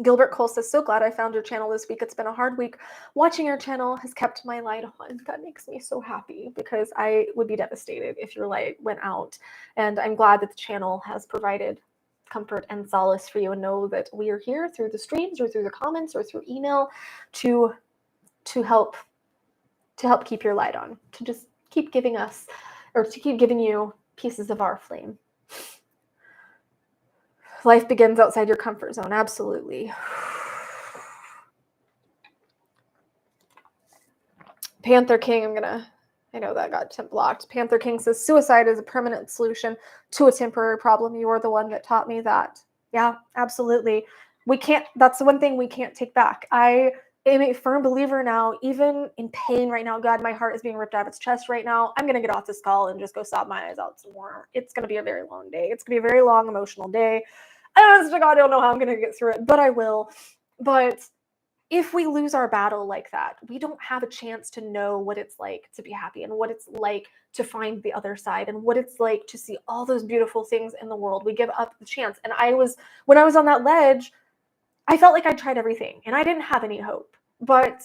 Gilbert Cole says, so glad I found your channel this week. It's been a hard week. Watching your channel has kept my light on. That makes me so happy because I would be devastated if your light went out. And I'm glad that the channel has provided comfort and solace for you, and know that we are here through the streams or through the comments or through email to help keep your light on, to just keep giving us, or to keep giving you pieces of our flame. Life begins outside your comfort zone. Absolutely. Panther King, I know that got blocked. Panther King says, suicide is a permanent solution to a temporary problem. You are the one that taught me that. Yeah, absolutely. That's the one thing we can't take back. I am a firm believer now, even in pain right now. God, my heart is being ripped out of its chest right now. I'm going to get off this call and just go sob my eyes out some more. It's going to be a very long day. It's going to be a very long emotional day. Honestly, God, I don't know how I'm going to get through it, but I will. But if we lose our battle like that, we don't have a chance to know what it's like to be happy, and what it's like to find the other side, and what it's like to see all those beautiful things in the world. We give up the chance. And when I was on that ledge, I felt like I tried everything and I didn't have any hope. But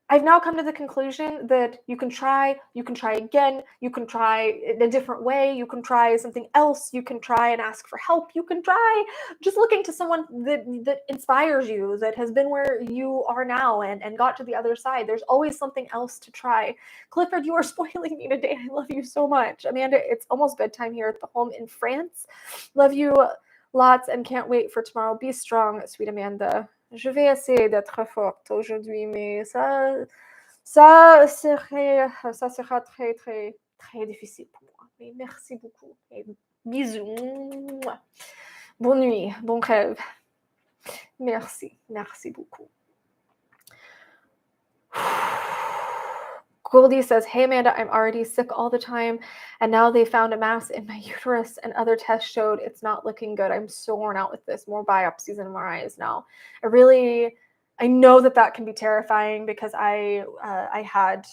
I've now come to the conclusion that you can try again, you can try in a different way, you can try something else, you can try and ask for help, you can try just looking to someone that inspires you, that has been where you are now and got to the other side. There's always something else to try. Clifford, you are spoiling me today. I love you so much. Amanda, it's almost bedtime here at the home in France. Love you lots and can't wait for tomorrow. Be strong, sweet Amanda. Je vais essayer d'être forte aujourd'hui, mais ça sera très, très, très difficile pour moi. Mais merci beaucoup. Et bisous. Bonne nuit, bon rêve. Merci beaucoup. Goldie says, hey, Amanda, I'm already sick all the time, and now they found a mass in my uterus, and other tests showed it's not looking good. I'm so worn out with this. More biopsies and MRIs now. I know that can be terrifying because I had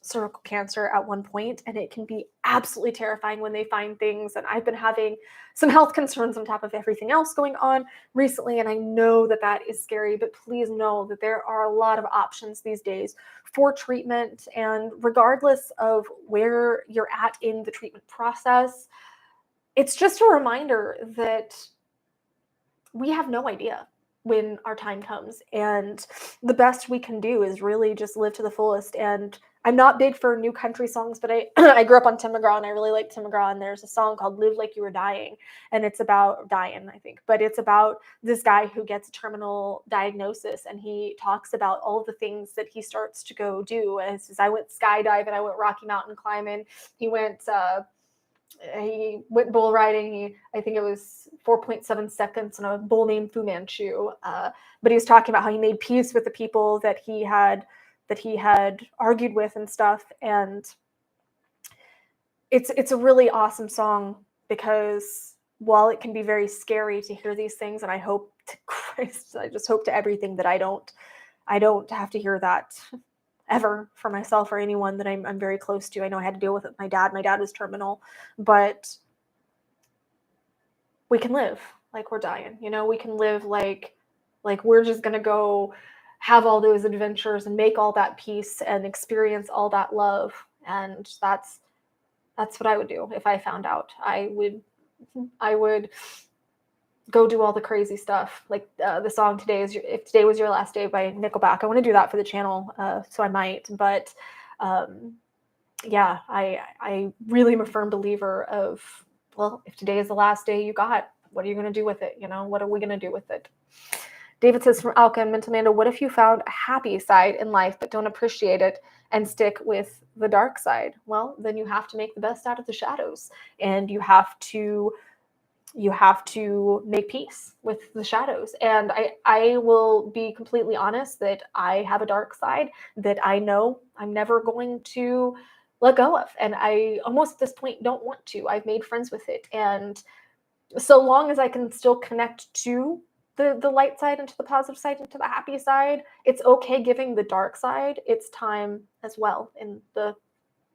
cervical cancer at one point, and it can be absolutely terrifying when they find things. And I've been having some health concerns on top of everything else going on recently, and I know that is scary, but please know that there are a lot of options these days for treatment, and regardless of where you're at in the treatment process, it's just a reminder that we have no idea when our time comes, and the best we can do is really just live to the fullest. And I'm not big for new country songs, but I grew up on Tim McGraw, and I really like Tim McGraw, and there's a song called Live Like You Were Dying, and it's about dying, I think, but it's about this guy who gets a terminal diagnosis, and he talks about all the things that he starts to go do. And he says, I went skydiving, I went Rocky Mountain climbing, he went bull riding. I think it was 4.7 seconds on a bull named Fu Manchu. But he was talking about how he made peace with the people that he had argued with and stuff. And it's a really awesome song, because while it can be very scary to hear these things, and I hope to Christ, I just hope to everything that I don't have to hear that ever for myself or anyone that I'm very close to. I know I had to deal with it with my dad. My dad was terminal, but we can live like we're dying. We can live like we're just going to go have all those adventures and make all that peace and experience all that love. And that's what I would do if I found out. I would go do all the crazy stuff, like the song If Today Was Your Last Day by Nickelback. I want to do that for the channel, so I might. But yeah, I really am a firm believer of, well, if today is the last day you got, what are you going to do with it? What are we going to do with it? David says, from Alka, Mental Amanda, what if you found a happy side in life but don't appreciate it and stick with the dark side? Well, then you have to make the best out of the shadows, and you have to make peace with the shadows. And I will be completely honest that I have a dark side that I know I'm never going to let go of. And I almost at this point don't want to. I've made friends with it. And so long as I can still connect to the light side and to the positive side and to the happy side, it's okay giving the dark side its time as well in the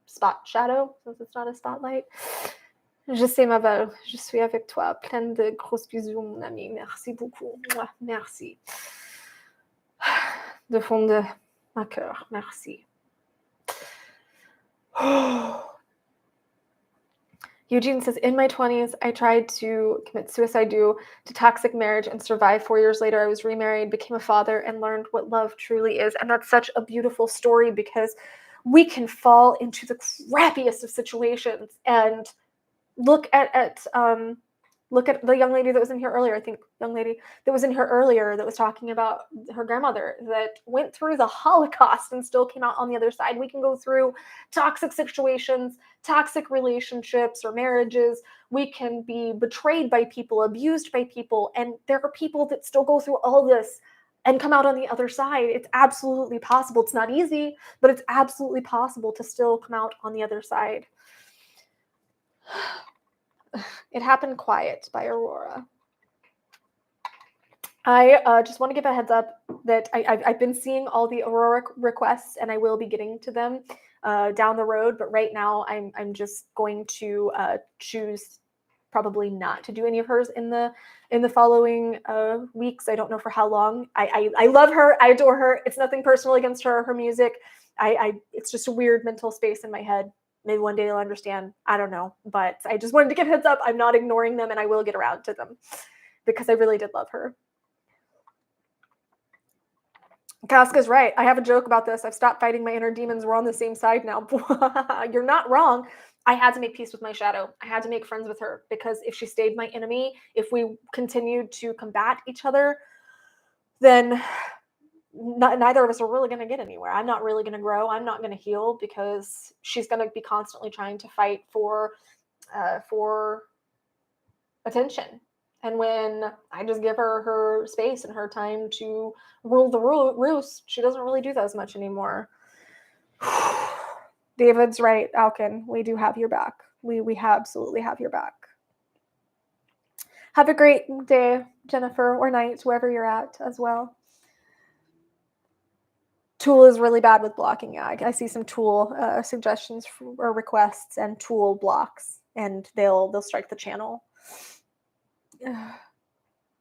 spot shadow, since it's not a spotlight. Je sais, ma belle, je suis avec toi, pleine de grosses bisous, mon ami. Merci beaucoup. Merci. De fond de ma cœur, merci. Eugene says, in my 20s, I tried to commit suicide due to toxic marriage and survived. 4 years later, I was remarried, became a father, and learned what love truly is. And that's such a beautiful story, because we can fall into the crappiest of situations. And look at the young lady that was in here earlier. I think young lady that was in here earlier that was talking about her grandmother that went through the Holocaust and still came out on the other side. We can go through toxic situations, toxic relationships or marriages. We can be betrayed by people, abused by people, and there are people that still go through all this and come out on the other side. It's absolutely possible. It's not easy, but it's absolutely possible to still come out on the other side. It Happened Quiet by Aurora. I just want to give a heads up that I've been seeing all the Aurora requests, and I will be getting to them down the road. But right now, I'm just going to choose probably not to do any of hers in the following weeks. I don't know for how long. I love her. I adore her. It's nothing personal against her or her music. It's just a weird mental space in my head. Maybe one day they'll understand. I don't know. But I just wanted to give heads up. I'm not ignoring them, and I will get around to them because I really did love her. Casca's right. I have a joke about this. I've stopped fighting my inner demons. We're on the same side now. You're not wrong. I had to make peace with my shadow. I had to make friends with her, because if she stayed my enemy, if we continued to combat each other, then neither of us are really going to get anywhere. I'm not really going to grow. I'm not going to heal, because she's going to be constantly trying to fight for attention. And when I just give her her space and her time to rule the roost, she doesn't really do that as much anymore. David's right, Alkin. We do have your back. We absolutely have your back. Have a great day, Jennifer, or night, wherever you're at as well. Tool is really bad with blocking. Yeah, I see some Tool suggestions or requests, and Tool blocks, and they'll strike the channel.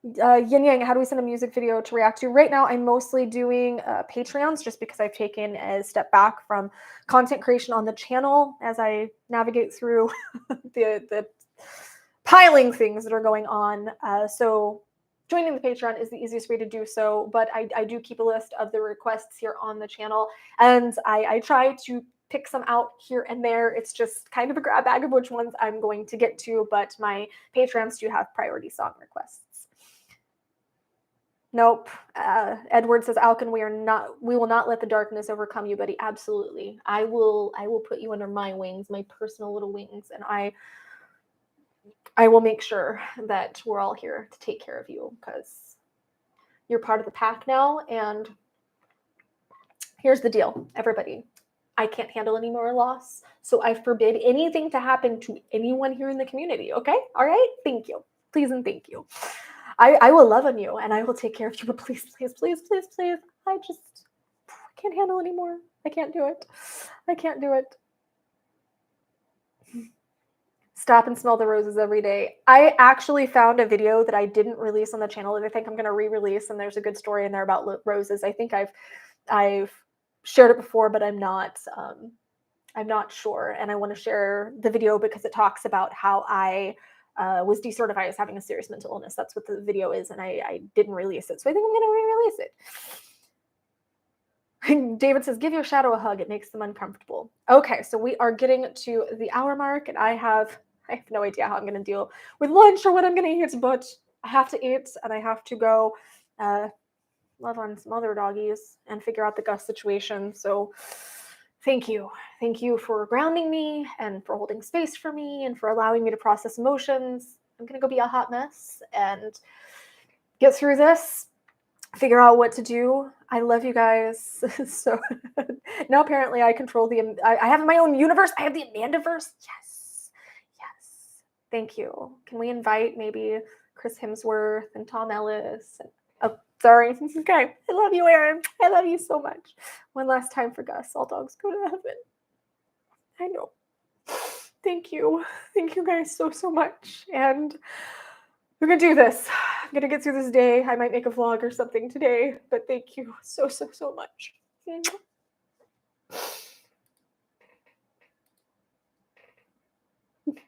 Yin Yang, how do we send a music video to react to? Right now, I'm mostly doing Patreons, just because I've taken a step back from content creation on the channel as I navigate through the piling things that are going on. So joining the Patreon is the easiest way to do so, but I do keep a list of the requests here on the channel, and I try to pick some out here and there. It's just kind of a grab bag of which ones I'm going to get to, but my Patreons do have priority song requests. Nope. Edward says, Alkin, we will not let the darkness overcome you, buddy. Absolutely. I will put you under my wings, my personal little wings, and I will make sure that we're all here to take care of you, because you're part of the pack now. And here's the deal, everybody. I can't handle any more loss, so I forbid anything to happen to anyone here in the community, okay? All right? Thank you. Please and thank you. I will love on you, and I will take care of you, but please, please, please, please, please. I can't handle anymore. I can't do it. I can't do it. Stop and smell the roses every day. I actually found a video that I didn't release on the channel that I think I'm going to re-release, and there's a good story in there about roses. I think I've shared it before, but I'm not sure, and I want to share the video because it talks about how I was decertified as having a serious mental illness. That's what the video is, and I didn't release it, so I think I'm going to re-release it. David says, give your shadow a hug. It makes them uncomfortable. Okay, so we are getting to the hour mark, and I have no idea how I'm going to deal with lunch or what I'm going to eat, but I have to eat, and I have to go love on some other doggies and figure out the Gus situation. So thank you. Thank you for grounding me and for holding space for me and for allowing me to process emotions. I'm going to go be a hot mess and get through this, figure out what to do. I love you guys. So now apparently I control I have my own universe. I have the Amandaverse. Yes. Yes. Thank you. Can we invite maybe Chris Hemsworth and Tom Ellis? Oh, sorry. Okay. I love you, Aaron. I love you so much. One last time for Gus. All dogs go to heaven. I know. Thank you. Thank you guys so, so much. And we're going to do this. I'm going to get through this day. I might make a vlog or something today, but thank you so, so, so much.